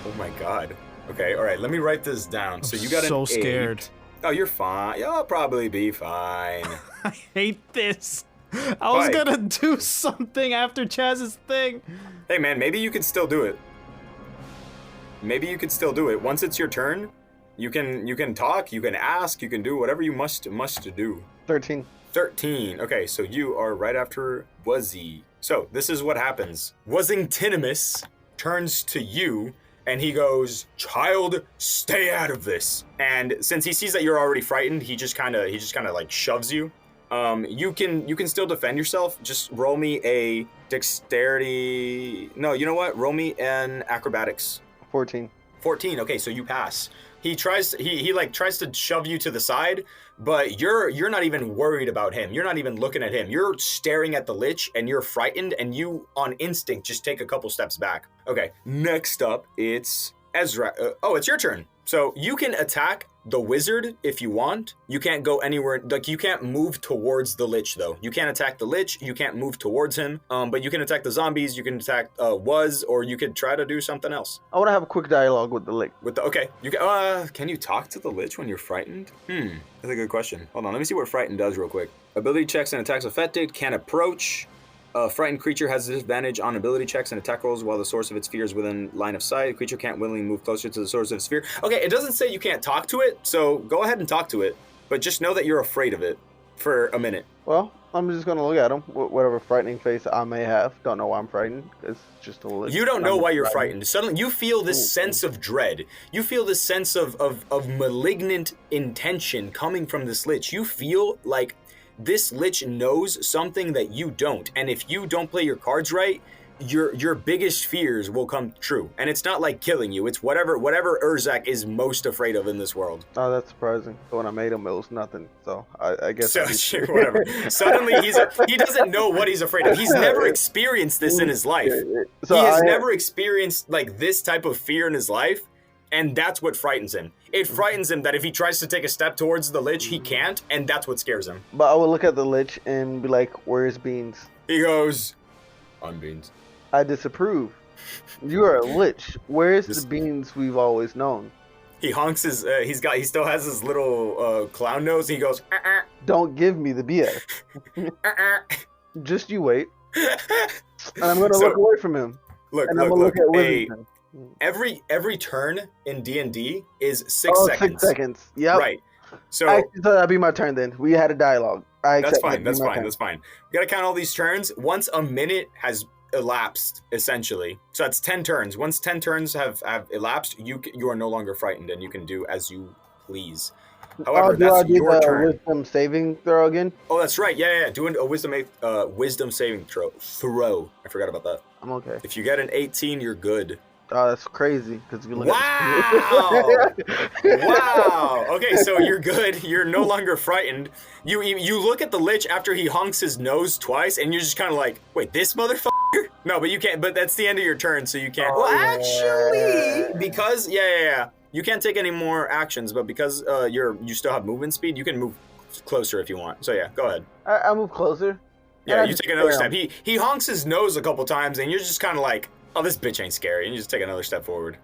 Oh my god. Okay, all right, let me write this down. So you got an 8. So scared. Oh, you're fine. You'll probably be fine. I hate this. I was gonna do something after Chaz's thing. Hey man, maybe you could still do it. Once it's your turn, you can talk, you can ask, you can do whatever you must do. 13. 13. Okay, so you are right after Wuzzy. So this is what happens. Wuzingtinomus turns to you and he goes, "Child, stay out of this." And since he sees that you're already frightened, he just kind of like shoves you. You can still defend yourself. Just roll me a dexterity. No, you know what? Roll me an acrobatics. 14. 14. Okay, so you pass. He tries to shove you to the side, but you're not even worried about him. You're not even looking at him. You're staring at the lich and you're frightened, and you on instinct just take a couple steps back. Okay, next up it's Ezra. It's your turn. So you can attack the wizard if you want. You can't go anywhere. Like, you can't move towards the lich, though. You can't attack the lich. You can't move towards him. But you can attack the zombies. You can attack Wuz, or you could try to do something else. I want to have a quick dialogue with the lich. Okay. You can you talk to the lich when you're frightened? That's a good question. Hold on. Let me see what frightened does real quick. Ability checks and attacks affected. Can approach. A frightened creature has a disadvantage on ability checks and attack rolls while the source of its fear is within line of sight. A creature can't willingly move closer to the source of its fear. Okay, it doesn't say you can't talk to it, so go ahead and talk to it. But just know that you're afraid of it for a minute. Well, I'm just going to look at him. Whatever frightening face I may have. Don't know why I'm frightened. It's just a lich. You don't know why you're frightened. Suddenly, you feel this sense of dread. You feel this sense of malignant intention coming from this lich. You feel like this lich knows something that you don't, and if you don't play your cards right, your biggest fears will come true. And it's not like killing you, it's whatever Urzak is most afraid of in this world. Oh, that's surprising. So when I made him, it was nothing. So I guess. So sure, whatever. Suddenly he doesn't know what he's afraid of. He's never experienced this in his life. He has never experienced like this type of fear in his life. And that's what frightens him. It frightens him that if he tries to take a step towards the lich, he can't, and that's what scares him. But I would look at the lich and be like, "Where's Beans?" He goes, "On Beans." I disapprove. You are a lich. Where's the Beans we've always known? He honks his. He still has his little clown nose. And he goes, "Don't give me the BS." Just you wait. And I'm gonna look away from him. Look at Wuzingtinomus. Every turn in D&D is 6 seconds. 6 seconds. Yep. Right. So I thought that'd be my turn then. We had a dialogue. That's fine. That's fine. We gotta count all these turns. Once a minute has elapsed, essentially. So that's 10 turns. Once 10 turns have elapsed, you are no longer frightened, and you can do as you please. However, that's your turn. Wisdom saving throw again? Oh, that's right. Yeah. Doing a wisdom saving throw. I forgot about that. I'm okay. If you get an 18, you're good. Oh, that's crazy. Wow! Wow! Okay, so you're good. You're no longer frightened. You look at the lich after he honks his nose twice, and you're just kind of like, wait, this motherfucker? No, but you can't. But that's the end of your turn, so you can't. Actually, because you can't take any more actions. But because you still have movement speed, you can move closer if you want. So yeah, go ahead. I move closer. Yeah, you take another step. He honks his nose a couple times, and you're just kind of like, oh, this bitch ain't scary, and you just take another step forward.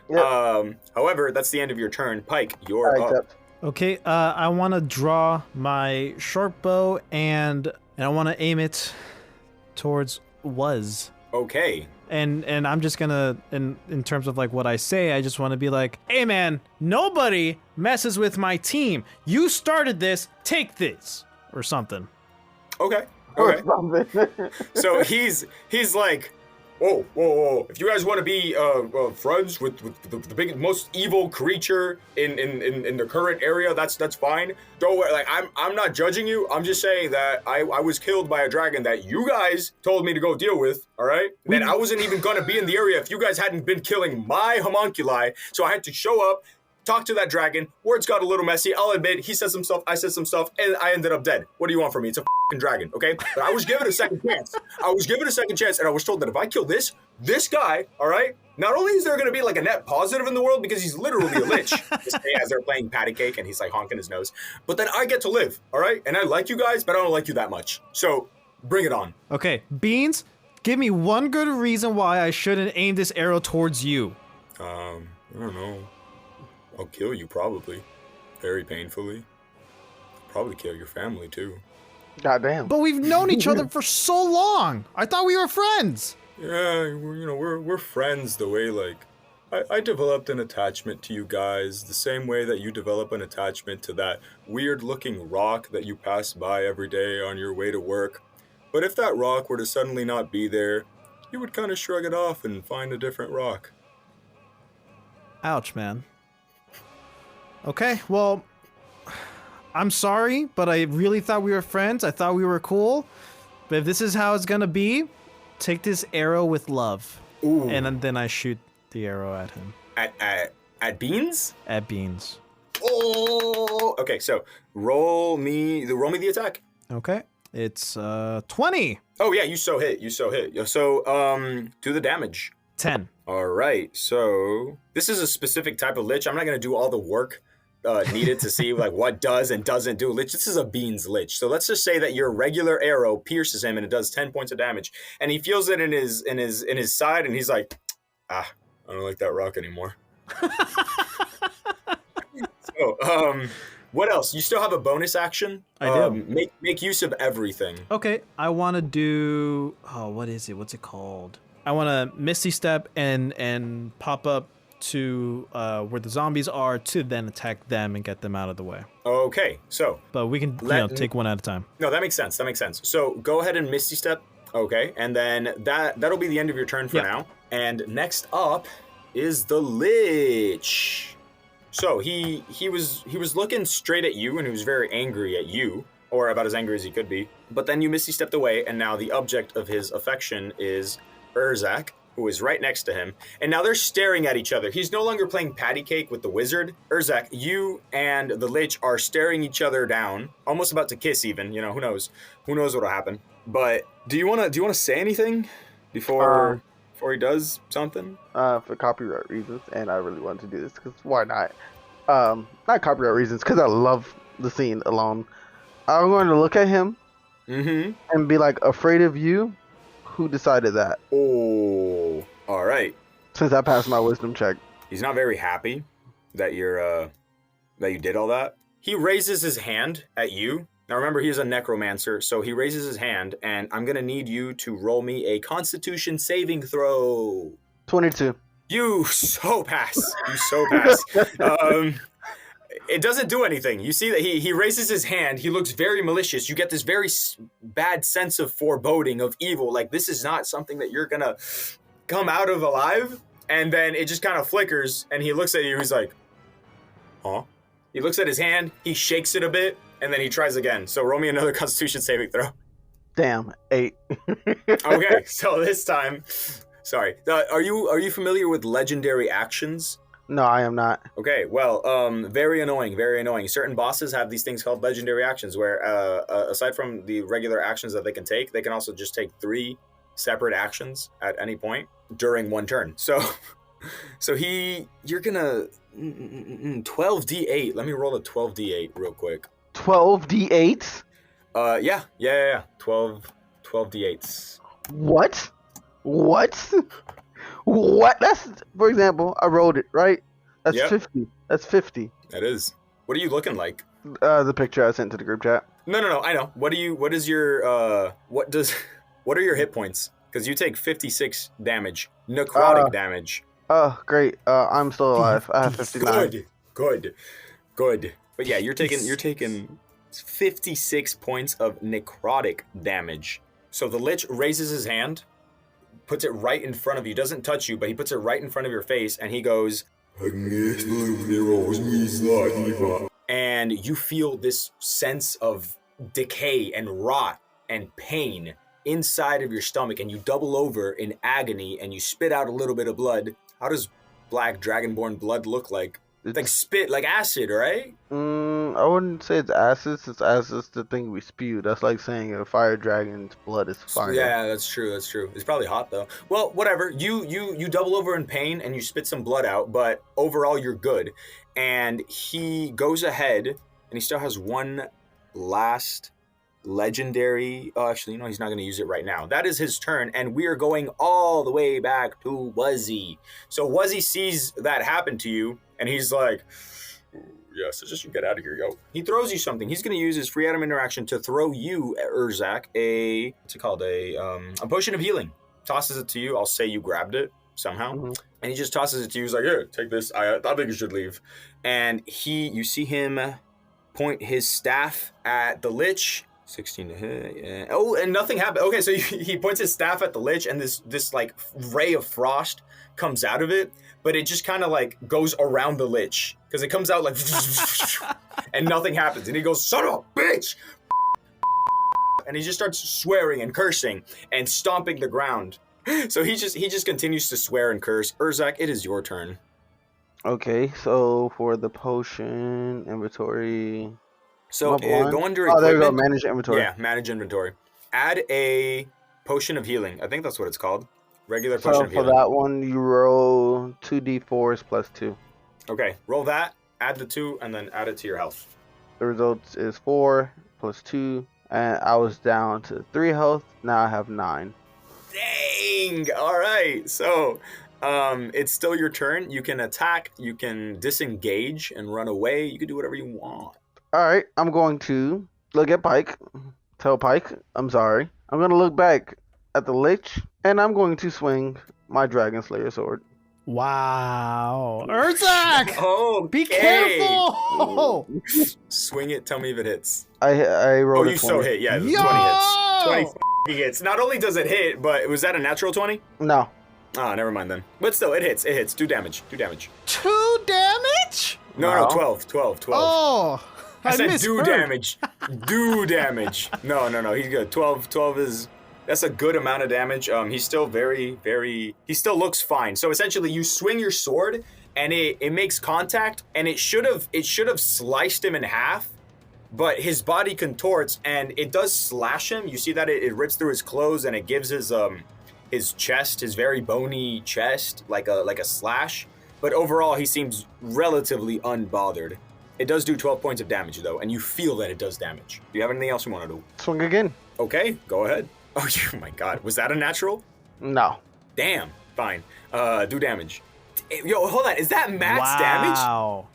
Yep. However, that's the end of your turn. Pike, you're up. Okay, I want to draw my short bow, and I want to aim it towards Wuz. Okay. And I'm just gonna, in terms of like what I say, I just want to be like, hey man, nobody messes with my team. You started this, take this, or something. Okay. So he's like, whoa! If you guys want to be friends with the biggest, most evil creature in the current area, that's fine. Don't worry. Like I'm not judging you. I'm just saying that I was killed by a dragon that you guys told me to go deal with. All right. And I wasn't even gonna be in the area if you guys hadn't been killing my homunculi. So I had to show up, talk to that dragon. Words got a little messy. I'll admit, he said some stuff, I said some stuff, and I ended up dead. What do you want from me? It's a fucking dragon, okay? But I was given a second chance. And I was told that if I kill this guy, all right, not only is there going to be like a net positive in the world because he's literally a lich, as they're playing patty cake and he's like honking his nose, but then I get to live, all right? And I like you guys, but I don't like you that much. So bring it on. Okay, Beans, give me one good reason why I shouldn't aim this arrow towards you. I don't know. I'll kill you, probably. Very painfully. Probably kill your family, too. Goddamn. But we've known each other for so long. I thought we were friends. Yeah, we're friends the way, like, I developed an attachment to you guys the same way that you develop an attachment to that weird-looking rock that you pass by every day on your way to work. But if that rock were to suddenly not be there, you would kind of shrug it off and find a different rock. Ouch, man. Okay, well, I'm sorry, but I really thought we were friends. I thought we were cool. But if this is how it's gonna be, take this arrow with love. Ooh. And then I shoot the arrow at him. At Beans? At Beans. Oh! Okay, so roll me the attack. Okay. It's 20. Oh yeah, you so hit. So do the damage. 10. All right. So this is a specific type of lich. I'm not gonna do all the work needed to see like what does and doesn't do lich. This is a Beans lich. So let's just say that your regular arrow pierces him and it does 10 points of damage, and he feels it in his side, and he's like, I don't like that rock anymore. So what else? You still have a bonus action. I do. Make use of everything. Okay, I want to do. Oh, what is it? What's it called? I want to Misty Step and pop up to where the zombies are to then attack them and get them out of the way. Okay, so. But we can take one at a time. No, that makes sense. So go ahead and Misty Step. Okay, and then that'll be the end of your turn for now. And next up is the Lich. So he was looking straight at you, and he was very angry at you, or about as angry as he could be. But then you Misty stepped away, and now the object of his affection is Urzak, who is right next to him. And now they're staring at each other. He's no longer playing patty cake with the wizard. Urzak, you and the Lich are staring each other down, almost about to kiss even. You know, who knows? Who knows what'll happen? But do you wanna say anything before he does something? For copyright reasons, and I really wanted to do this because why not? Not copyright reasons, because I love the scene alone. I'm going to look at him and be like, afraid of you? Who decided that? Oh, all right. Since I passed my wisdom check. He's not very happy that that you did all that. He raises his hand at you. Now remember, he's a necromancer, so he raises his hand, and I'm going to need you to roll me a Constitution saving throw. 22. You so pass. It doesn't do anything. You see that he raises his hand. He looks very malicious. You get this very bad sense of foreboding, of evil. Like, this is not something that you're going to come out of alive. And then it just kind of flickers, and he looks at you. He's like, huh? He looks at his hand. He shakes it a bit. And then he tries again. So roll me another Constitution saving throw. Damn, 8. Okay, so this time, sorry. Are you familiar with legendary actions? No, I am not. Okay, well, very annoying. Certain bosses have these things called legendary actions, where aside from the regular actions that they can take, they can also just take 3 separate actions at any point during one turn. So you're gonna 12d8. Let me roll a 12d8 real quick. 12d8s? Yeah. 12 d8s. What? That's, for example, I rolled it, right? That's 50. That's 50. That is. What are you looking like? The picture I sent to the group chat. No, I know. What are your hit points? Because you take 56 damage. Necrotic damage. Oh, great. I'm still alive. I have 59. Good. But yeah, you're taking 56 points of necrotic damage. So the Lich raises his hand, puts it right in front of you, doesn't touch you, but he puts it right in front of your face, and he goes, and you feel this sense of decay and rot and pain inside of your stomach, and you double over in agony, and you spit out a little bit of blood. How does black dragonborn blood look like? It's like spit, like acid, right? I wouldn't say it's acid. It's acid the thing we spew. That's like saying a fire dragon's blood is fire. Yeah, that's true. It's probably hot though. Well, whatever. You double over in pain and you spit some blood out, but overall you're good. And he goes ahead and he still has one last legendary. Oh, actually, no, he's not going to use it right now. That is his turn, and we are going all the way back to Wuzzy. So Wuzzy sees that happen to you, and he's like, "Yeah, so just you get out of here, yo." He throws you something. He's going to use his free item interaction to throw you, Urzak, what's it called? A potion of healing. Tosses it to you. I'll say you grabbed it somehow, and he just tosses it to you. He's like, "Here, take this. I think you should leave." And you see him point his staff at the Lich. 16 to hit. Yeah. Oh, and nothing happened. Okay, so he points his staff at the lich, and this like ray of frost comes out of it, but it just kind of like goes around the lich because it comes out like, and nothing happens. And he goes, "Son of a bitch!" And he just starts swearing and cursing and stomping the ground. So he just continues to swear and curse. Urzak, it is your turn. Okay, so for the potion inventory. So go under equipment. Oh, there you go. Manage inventory. Yeah, manage inventory. Add a potion of healing. I think that's what it's called. Regular potion of healing. So for that one, you roll 2d4s plus 2. Okay, roll that, add the 2, and then add it to your health. The result is 4 plus 2, and I was down to 3 health. Now I have 9. Dang! All right, so it's still your turn. You can attack, you can disengage and run away. You can do whatever you want. All right, I'm going to look at Pike, tell Pike, I'm sorry. I'm going to look back at the lich, and I'm going to swing my Dragon Slayer sword. Wow. Urzak! Oh, be careful! Swing it, tell me if it hits. I rolled a 20. You so hit, yeah, 20 hits. 20 hits. Not only does it hit, but was that a natural 20? No. Ah, never mind then. But still, it hits. It hits. Do damage. 2 damage? No, 12. Oh, I said do damage. Do damage. No. He's good. 12 is... That's a good amount of damage. He's still he still looks fine. So essentially you swing your sword and it makes contact, and it should have sliced him in half, but his body contorts and it does slash him. You see that it rips through his clothes, and it gives his chest, his very bony chest, like a slash. But overall he seems relatively unbothered. It does do 12 points of damage though, and you feel that it does damage. Do you have anything else you want to do? Swing again. Okay, go ahead. Oh my god, was that a natural? No. Damn, fine. Do damage. Yo, hold on, is that max damage? Wow.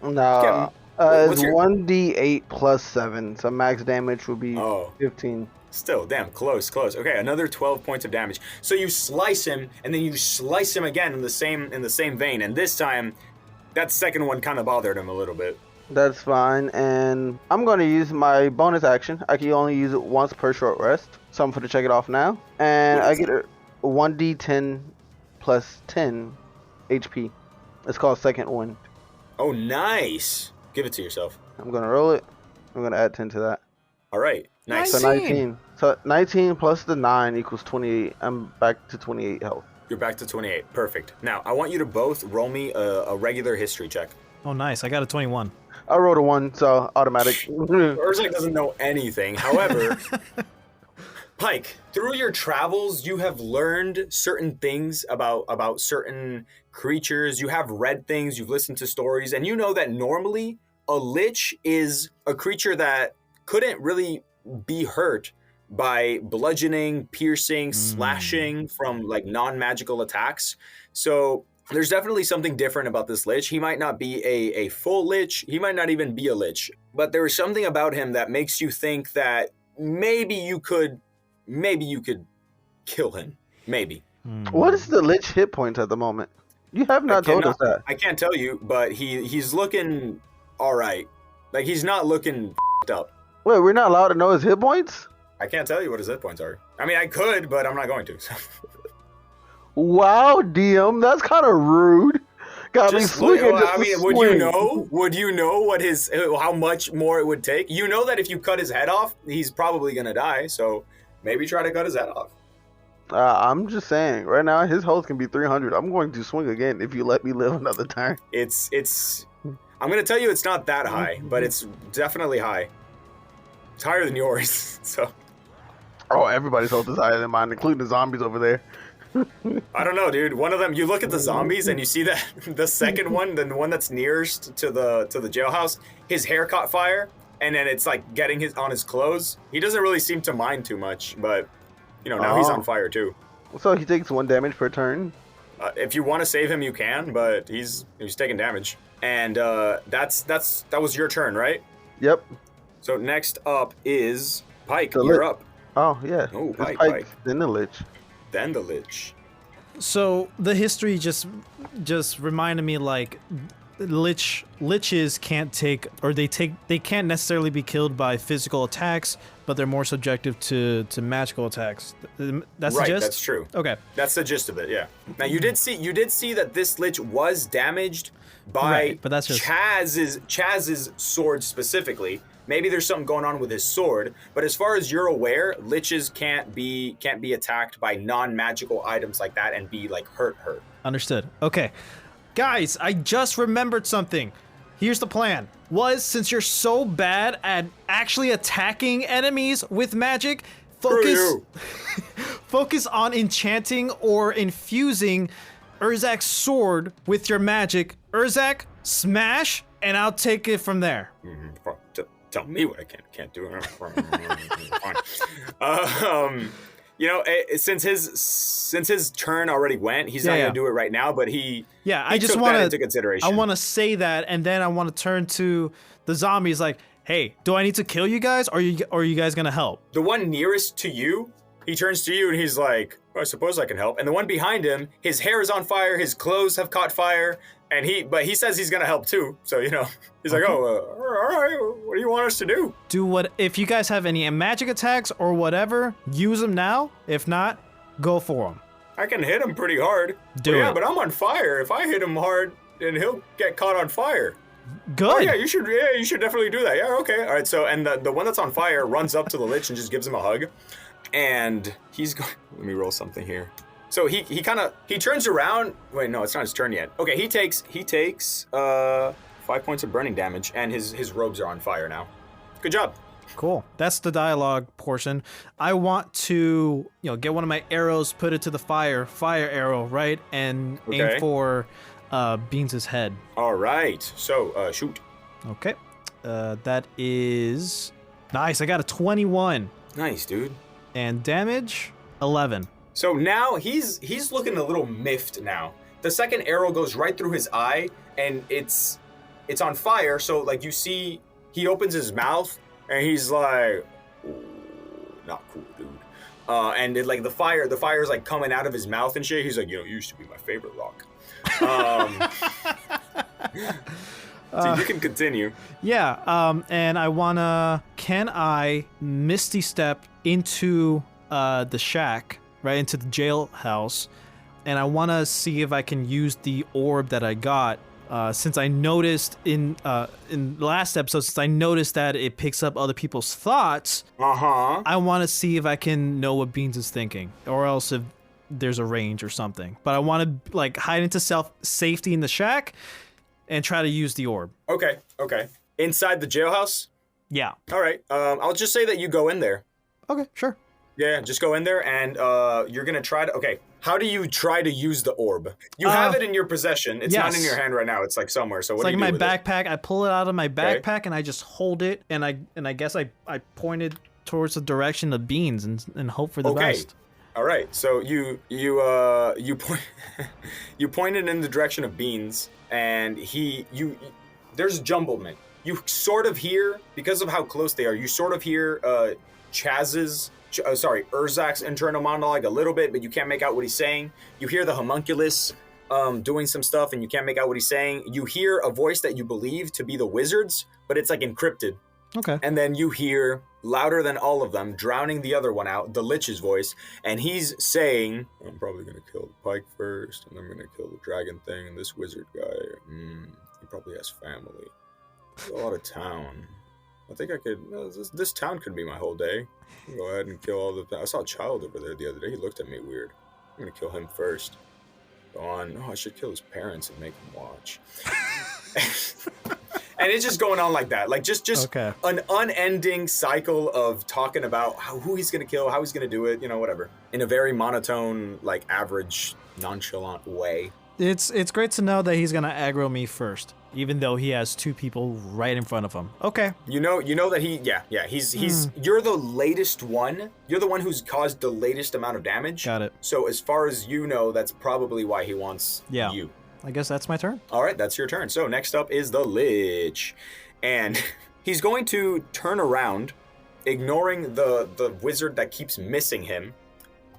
No. It's 1d8 plus 7, so max damage would be 15. Still, damn, close. Okay, another 12 points of damage. So you slice him, and then you slice him again in the same vein, and this time, that second one kind of bothered him a little bit. That's fine, and I'm going to use my bonus action. I can only use it once per short rest, so I'm going to check it off now. And I get a 1d10 plus 10 HP. It's called Second Wind. Oh, nice. Give it to yourself. I'm going to roll it. I'm going to add 10 to that. All right, nice. So 19. So 19 plus the 9 equals 28. I'm back to 28 health. You're back to 28. Perfect. Now, I want you to both roll me a regular history check. Oh, nice. I got a 21. I rolled a 1, so automatic. Urzak doesn't know anything. However, Pike, through your travels, you have learned certain things about certain creatures. You have read things, you've listened to stories, and you know that normally a lich is a creature that couldn't really be hurt by bludgeoning, piercing, slashing from like non-magical attacks. So there's definitely something different about this lich. He might not be a full lich. He might not even be a lich. But there is something about him that makes you think that maybe you could kill him. Maybe. What is the lich hit points at the moment? You have not told us that. I can't tell you, but he's looking all right. Like, he's not looking up. Wait, we're not allowed to know his hit points? I can't tell you what his hit points are. I mean, I could, but I'm not going to. So. Wow, DM, that's kind of rude. Got me swinging. I mean, would you know? Would you know what how much more it would take? You know that if you cut his head off, he's probably gonna die. So maybe try to cut his head off. I'm just saying. Right now, his health can be 300. I'm going to swing again if you let me live another turn. It's. I'm gonna tell you, it's not that high, but it's definitely high. It's higher than yours. So. Oh, everybody's health is higher than mine, including the zombies over there. I don't know, dude. One of them, you look at the zombies and you see that the second one, the one that's nearest to the jailhouse, his hair caught fire, and then it's like getting on his clothes. He doesn't really seem to mind too much, but you know, now he's on fire too. So he takes 1 damage per turn. If you want to save him, you can, but he's taking damage. And that was your turn, right? Yep. So next up is Pike. You're up. Oh yeah. Oh, Pike. Then the lich. Then the lich. So the history just reminded me, like, liches can't take, or they can't necessarily be killed by physical attacks, but they're more subjective to magical attacks. That's the gist? That's true. Okay. That's the gist of it, yeah. Now you did see that this lich was damaged by but that's just... Chaz's sword specifically. Maybe there's something going on with his sword, but as far as you're aware, liches can't be attacked by non-magical items like that and be like hurt. Understood. Okay. Guys, I just remembered something. Here's the plan. Since you're so bad at actually attacking enemies with magic, focus on enchanting or infusing Urzak's sword with your magic. Urzak, smash, and I'll take it from there. Tell me what I can't do. Since his turn already went, he's not gonna do it right now. But he took that into consideration. I want to say that, and then I want to turn to the zombies. Like, hey, do I need to kill you guys, or are you guys gonna help? The one nearest to you, he turns to you and he's like, I suppose I can help. And the one behind him, his hair is on fire, his clothes have caught fire. And he says he's gonna help too, so he's like, all right, what do you want us to do? If you guys have any magic attacks or whatever, use them now. If not, go for them. I can hit him pretty hard. Yeah, but I'm on fire. If I hit him hard, then he'll get caught on fire. Good. Oh yeah, you should definitely do that. Yeah, okay, all right. So and the one that's on fire runs up to the lich and just gives him a hug, and he's going. Let me roll something here. So he turns around. Wait, no, it's not his turn yet. Okay, he takes 5 points of burning damage, and his robes are on fire now. Good job. Cool. That's the dialogue portion. I want to, get one of my arrows, put it to the fire arrow, right, and aim for Beans' head. All right. So shoot. Okay. That is nice. I got a 21. Nice, dude. And damage 11. So now he's looking a little miffed now. The second arrow goes right through his eye, and it's on fire. So like you see, he opens his mouth and he's like, ooh, not cool, dude. And it, like the fire is like coming out of his mouth and shit. He's like, you used to be my favorite rock. So you can continue. Yeah. And can I Misty Step into the shack? Right into the jailhouse, and I want to see if I can use the orb that I got. Since I noticed in the last episode, since I noticed that it picks up other people's thoughts. I want to see if I can know what Beans is thinking, or else if there's a range or something. But I want to like hide into safety in the shack, and try to use the orb. Okay. Inside the jailhouse. Yeah. All right. I'll just say that you go in there. Okay. Sure. Yeah, just go in there and you're going to try to... Okay, how do you try to use the orb? You have it in your possession. It's not in your hand right now. It's like somewhere. So what do you do with it? It's like my backpack. I pull it out of my backpack and I just hold it and I guess I pointed towards the direction of Beans and hope for the best. All right, so you pointed in the direction of Beans and there's jumblement. You sort of hear, because of how close they are, you sort of hear Urzak's internal monologue a little bit, but you can't make out what he's saying. You hear the homunculus doing some stuff, and you can't make out what he's saying. You hear a voice that you believe to be the wizard's, but it's like encrypted. Okay. And then you hear, louder than all of them, drowning the other one out, the Lich's voice, and he's saying, I'm probably going to kill the pike first, and I'm going to kill the dragon thing, and this wizard guy, he probably has family. There's a lot of town. I think I could, this town could be my whole day. Go ahead and kill all the... I saw a child over there the other day. He looked at me weird. I'm going to kill him first. Go on. I should kill his parents and make him watch. And it's just going on like that. Like, just an unending cycle of talking about who he's going to kill, how he's going to do it, whatever. In a very monotone, like, average, nonchalant way. It's great to know that he's going to aggro me first, even though he has two people right in front of him. Okay. You know that he's you're the latest one. You're the one who's caused the latest amount of damage. Got it. So as far as you know, that's probably why he wants you. I guess that's my turn. All right, that's your turn. So next up is the Lich. And he's going to turn around, ignoring the wizard that keeps missing him.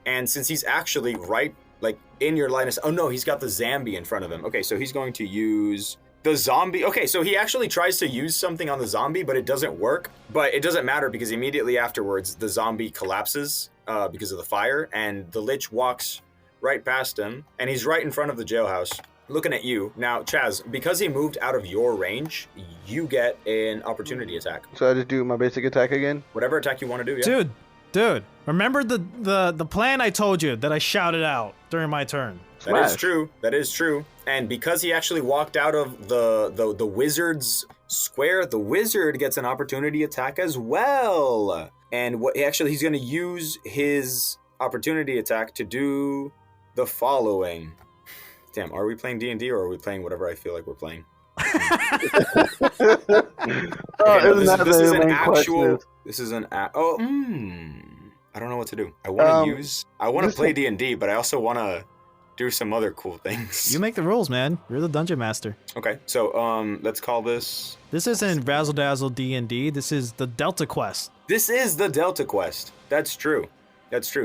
And since he's actually right, like, in your line of... Oh, no, he's got the Zambi in front of him. Okay, so he's going to use The zombie. Okay, so he actually tries to use something on the zombie, but it doesn't work. But it doesn't matter because immediately afterwards, the zombie collapses because of the fire, and the Lich walks right past him, and he's right in front of the jailhouse, looking at you. Now, Chaz, because he moved out of your range, you get an opportunity attack. So I just do my basic attack again? Whatever attack you want to do, yeah. Dude, remember the plan I told you that I shouted out during my turn? That is true. And because he actually walked out of the wizard's square, the wizard gets an opportunity attack as well. And he's going to use his opportunity attack to do the following. Damn, are we playing D&D or are we playing whatever I feel like we're playing? I don't know what to do. I want to play D&D, but I also want to do some other cool things. You make the rules, man. You're the dungeon master. Okay, so let's call this. This isn't Razzle Dazzle D&D. This is the Delta Quest. This is the Delta Quest. That's true.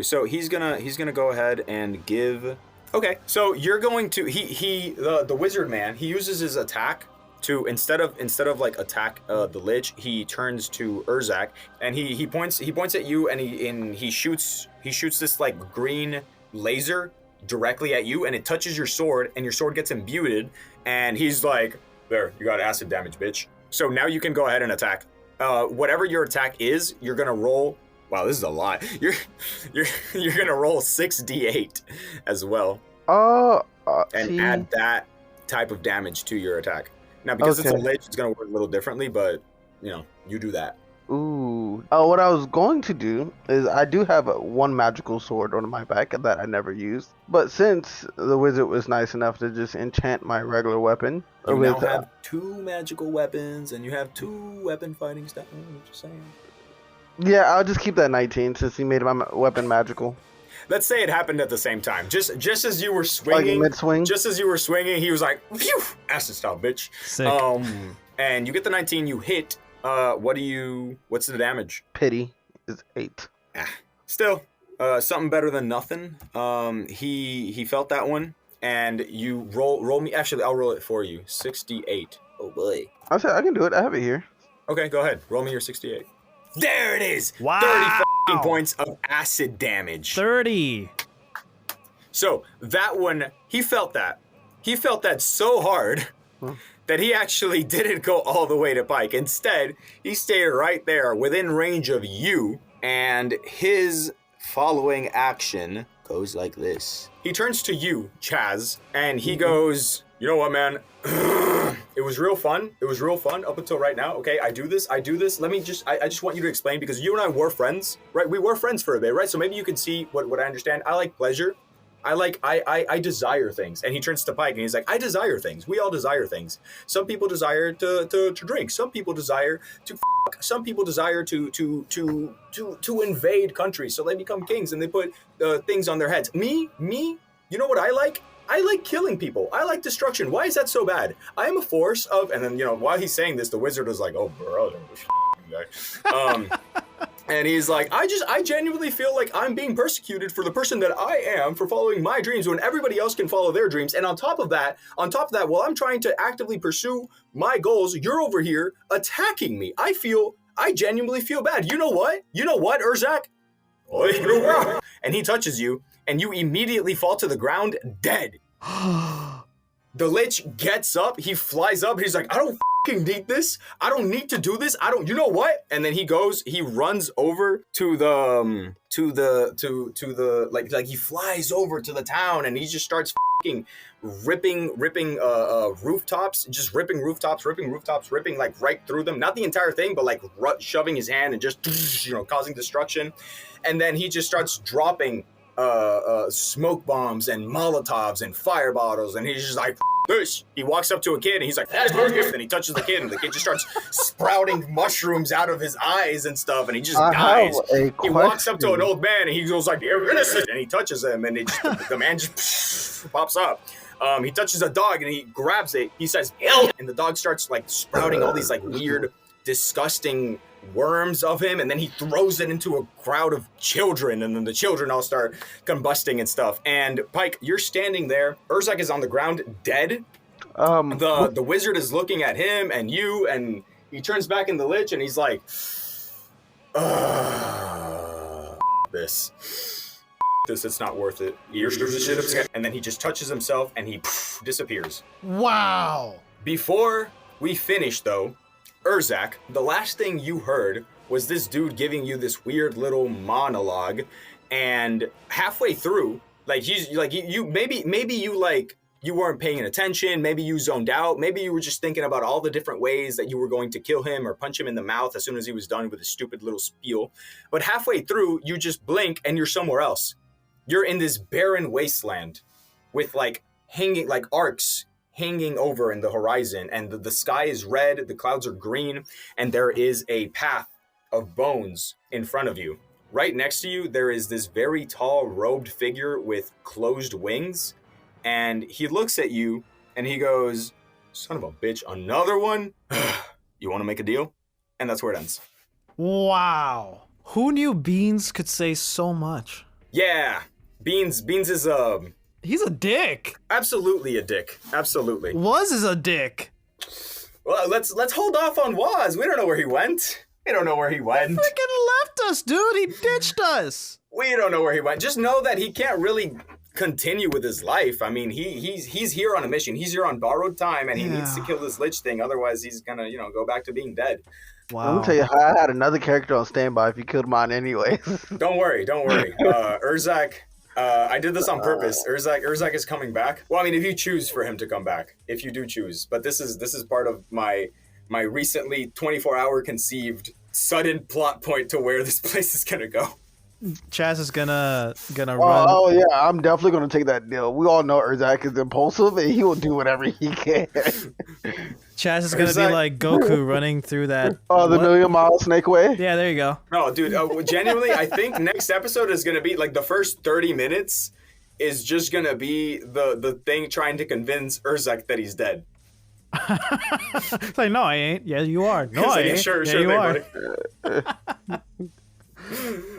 So he's gonna go ahead and give. Okay, so you're going to the wizard man. He uses his attack to instead of like attack the Lich, he turns to Urzak and he points at you and he shoots this like green laser directly at you, and it touches your sword, and your sword gets imbued, and he's like, there, you got acid damage, bitch. So now you can go ahead and attack. Whatever your attack is, you're gonna roll. Wow, this is a lot. You're gonna roll 6d8 as well. And add that type of damage to your attack. Now, because it's a Lich, it's gonna work a little differently, but you do that. Ooh. What I was going to do is I do have one magical sword on my back that I never used. But since the wizard was nice enough to just enchant my regular weapon. You now have 2 magical weapons and you have 2 weapon fighting styles. Just saying. Yeah, I'll just keep that 19 since he made my weapon magical. Let's say it happened at the same time. Just as you were swinging. Like mid-swing? Just as you were swinging, he was like, phew, acid style, bitch. Sick. And you get the 19, you hit. What's the damage? Pity is 8. Still, something better than nothing. He felt that one, and you roll me. Actually, I'll roll it for you. 68. Oh boy. I said I can do it. I have it here. Okay, go ahead. Roll me your 68. There it is. Wow. 30 points of acid damage. 30. So that one, he felt that. He felt that so hard. That he actually didn't go all the way to Pike. Instead, he stayed right there within range of you, and his following action goes like this. He turns to you, Chaz, and he goes, you know what, man? It was real fun. Up until right now. Okay, I do this. Let me just, I just want you to explain, because you and I were friends, right? We were friends for a bit, right? So maybe you can see what I understand. I like pleasure. I desire things. And he turns to Pike and he's like, I desire things. We all desire things. Some people desire to drink. Some people desire to fuck. Some people desire to invade countries. So they become kings and they put things on their heads. Me, you know what I like? I like killing people. I like destruction. Why is that so bad? I am a force of, and then, while he's saying this, the wizard was like, oh, brother, this guy. And he's like, I genuinely feel like I'm being persecuted for the person that I am for following my dreams when everybody else can follow their dreams. And on top of that, while I'm trying to actively pursue my goals, you're over here attacking me. I genuinely feel bad. You know what, Urzak? And he touches you, and you immediately fall to the ground dead. The Lich gets up, he flies up, he's like, I don't need this. I don't need to do this. You know what? And then he runs over to the he flies over to the town, and he just starts ripping rooftops, ripping like right through them. Not the entire thing, but like shoving his hand and just, causing destruction. And then he just starts dropping smoke bombs and Molotovs and fire bottles, and he's just like, this. He walks up to a kid and he's like, that's my gift. And he touches the kid, and the kid just starts sprouting mushrooms out of his eyes and stuff, and he just dies. He walks up to an old man and he goes like, you're innocent, and he touches him, and the man just pops up. He touches a dog and he grabs it. He says, help, and the dog starts like sprouting all these like weird, disgusting worms of him, and then he throws it into a crowd of children, and then the children all start combusting and stuff. And Pike, you're standing there. Urzak is on the ground, dead. The wizard is looking at him and you, and he turns back in the lich and he's like, this, it's not worth it. And then he just touches himself and he disappears. Wow. Before we finish though, Urzak, the last thing you heard was this dude giving you this weird little monologue, and halfway through, like he's like you maybe you like you weren't paying attention, maybe you zoned out, maybe you were just thinking about all the different ways that you were going to kill him or punch him in the mouth as soon as he was done with his stupid little spiel. But halfway through, you just blink and you're somewhere else. You're in this barren wasteland with like hanging like arcs hanging over in the horizon, and the sky is red, the clouds are green, and there is a path of bones in front of you. Right next to you, there is this very tall robed figure with closed wings, and he looks at you and he goes, son of a bitch, another one? You want to make a deal? And that's where it ends. Wow. Who knew Beans could say so much? Yeah, Beans is He's a dick. Absolutely a dick. Absolutely. Wuz is a dick. Well, let's hold off on Waz. We don't know where he went. We don't know where he went. He freaking left us, dude. He ditched us. We don't know where he went. Just know that he can't really continue with his life. I mean, he's here on a mission. He's here on borrowed time, and he needs to kill this lich thing. Otherwise, he's gonna, go back to being dead. Wow. Let me tell you, I had another character on standby if you killed mine anyway. Don't worry. Urzak, I did this on purpose. Urzak is coming back. Well, I mean, if you choose for him to come back, if you do choose, but this is part of my recently 24-hour conceived sudden plot point to where this place is gonna go. Chaz is gonna run. Oh yeah, I'm definitely gonna take that deal. We all know Urzak is impulsive and he will do whatever he can. Chaz is gonna be like Goku running through that. Oh, the million-mile snake way? Yeah, there you go. No, dude, genuinely, I think next episode is gonna be like the first 30 minutes is just gonna be the thing trying to convince Urzak that he's dead. It's like, no, I ain't. Yeah, you are. No, I ain't. Sure, you are.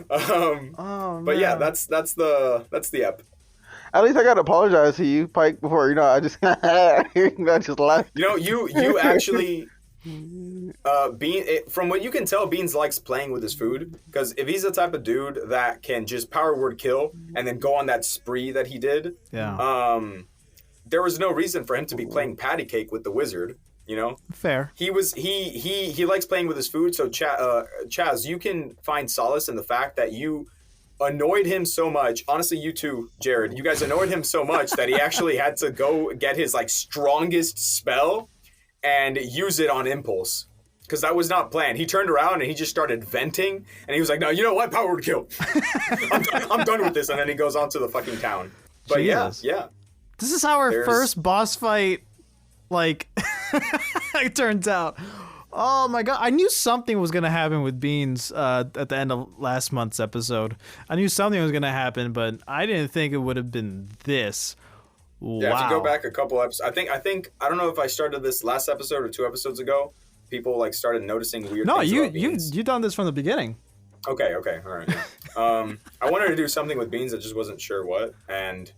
But yeah, that's the ep. At least I gotta apologize to you, Pike, before I just I just left. You actually from what you can tell, Beans likes playing with his food, because if he's the type of dude that can just power word kill and then go on that spree that he did, there was no reason for him to be playing patty cake with the wizard. Fair. He likes playing with his food. So Chaz, you can find solace in the fact that you annoyed him so much. Honestly, you too, Jared. You guys annoyed him so much that he actually had to go get his strongest spell and use it on impulse, because that was not planned. He turned around and he just started venting, and he was like, "No, you know what? Power word kill. I'm done with this." And then he goes on to the fucking town. But Jesus. yeah. This is how our first boss fight, it turns out. Oh my god, I knew something was gonna happen with Beans at the end of last month's episode. I knew something was gonna happen, but I didn't think it would have been this. Wow. Yeah, if you go back a couple episodes, I think I don't know if I started this last episode or 2 episodes ago. People started noticing weird things about Beans. you done this from the beginning. Okay, all right. Yeah. I wanted to do something with Beans, I just wasn't sure what, and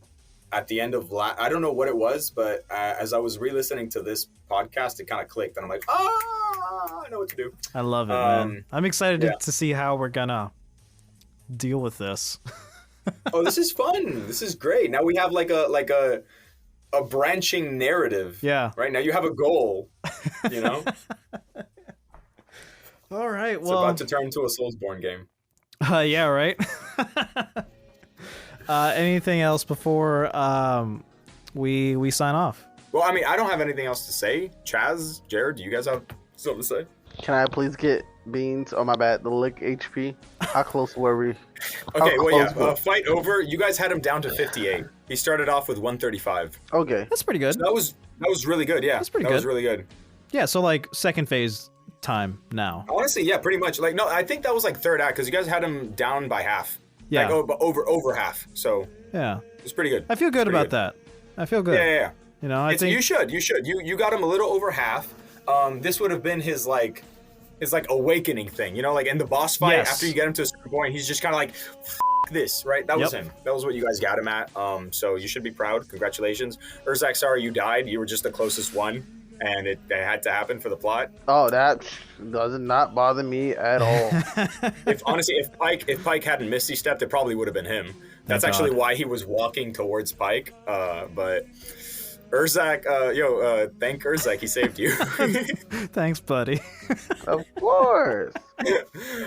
at the end of I don't know what it was, but as I was re-listening to this podcast, it kind of clicked, and I'm like, I know what to do. I love it, man. I'm excited to see how we're gonna deal with this. Oh, this is fun. This is great. Now we have a branching narrative. Yeah. Right now you have a goal. All right. It's about to turn into a Soulsborne game. Yeah. Right. Anything else before we sign off? Well, I mean, I don't have anything else to say. Chaz, Jared, do you guys have something to say? Can I please get Beans? Oh, my bad. The lick HP. How close were we? Okay, well, yeah. Fight over. You guys had him down to 58. He started off with 135. Okay. That's pretty good. So that was really good, yeah. That's pretty good. That was really good. Yeah, so second phase time now. Honestly, yeah, pretty much. No, I think that was third act, because you guys had him down by half. Yeah. Over half. So yeah, it's pretty good. I feel good about that. I feel good. Yeah. I think you should. You got him a little over half. This would have been his awakening thing. In the boss fight, after you get him to a certain point, he's just kind of fuck this, right? That was him. That was what you guys got him at. So you should be proud. Congratulations. Urzak, sorry you died. You were just the closest one, and it had to happen for the plot. Oh, that does not bother me at all. If Pike hadn't Misty stepped, it probably would have been him. That's actually why he was walking towards Pike. But Urzak, thank Urzak, he saved you. Thanks, buddy. Of course.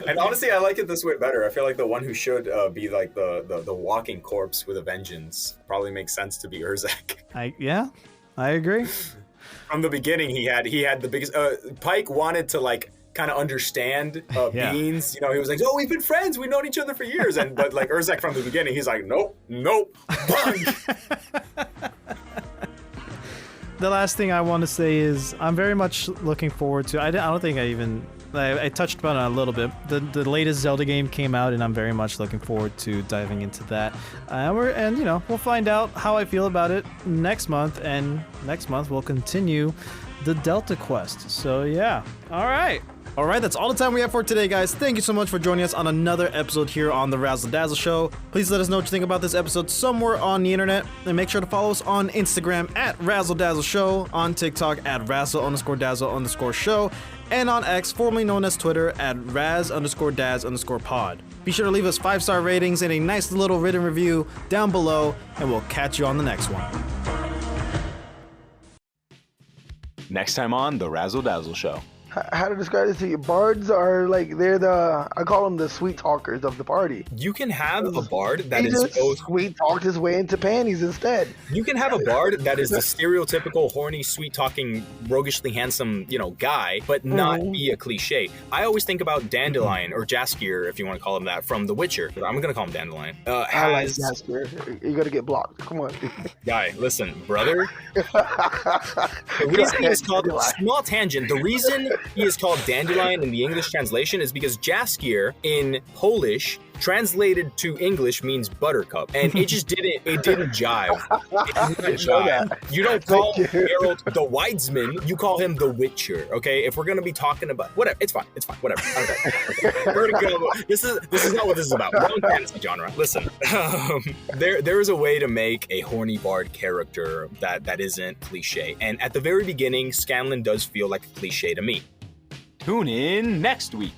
And honestly, I like it this way better. I feel like the one who should be like the walking corpse with a vengeance probably makes sense to be Urzak. I agree. From the beginning, he had the biggest. Pike wanted to like kind of understand Beans. You know, he was like, "Oh, we've been friends. We've known each other for years." But like Urzak from the beginning, he's like, "Nope." The last thing I want to say is I'm very much looking forward to. I don't think I touched upon it a little bit. The latest Zelda game came out, and I'm very much looking forward to diving into that. We'll find out how I feel about it next month, and next month we'll continue the Delta Quest. So yeah, all right, that's all the time we have for today, guys. Thank you so much for joining us on another episode here on the Razzle Dazzle Show. Please let us know what you think about this episode somewhere on the internet, and make sure to follow us on Instagram at Razzle Dazzle Show, on TikTok at Razzle_Dazzle_Show, and on X, formerly known as Twitter, at Raz_Daz_pod. Be sure to leave us 5-star ratings and a nice little written review down below, and we'll catch you on the next one. Next time on the Razzle Dazzle Show. How to describe this to you? Bards are like, I call them the sweet talkers of the party. You can have a bard that is just both sweet talked his way into panties instead. You can have a bard that is the stereotypical horny, sweet talking, roguishly handsome, guy, but not be a cliche. I always think about Dandelion or Jaskier, if you want to call him that, from The Witcher. I'm gonna call him Dandelion. I like Jaskier. You're gonna get blocked. Come on. Guy, listen, brother. The reason he is called small tangent. The reason he is called Dandelion in the English translation is because Jaskier in Polish translated to English means buttercup, and it didn't jive. It didn't jive. You don't call Geralt the Widesman, you call him the Witcher, okay? If we're gonna be talking about whatever, it's fine, whatever. Okay. We're gonna go. This is not what this is about. We're on fantasy genre. Listen, there is a way to make a horny bard character that isn't cliche, and at the very beginning, Scanlan does feel like a cliche to me. Tune in next week.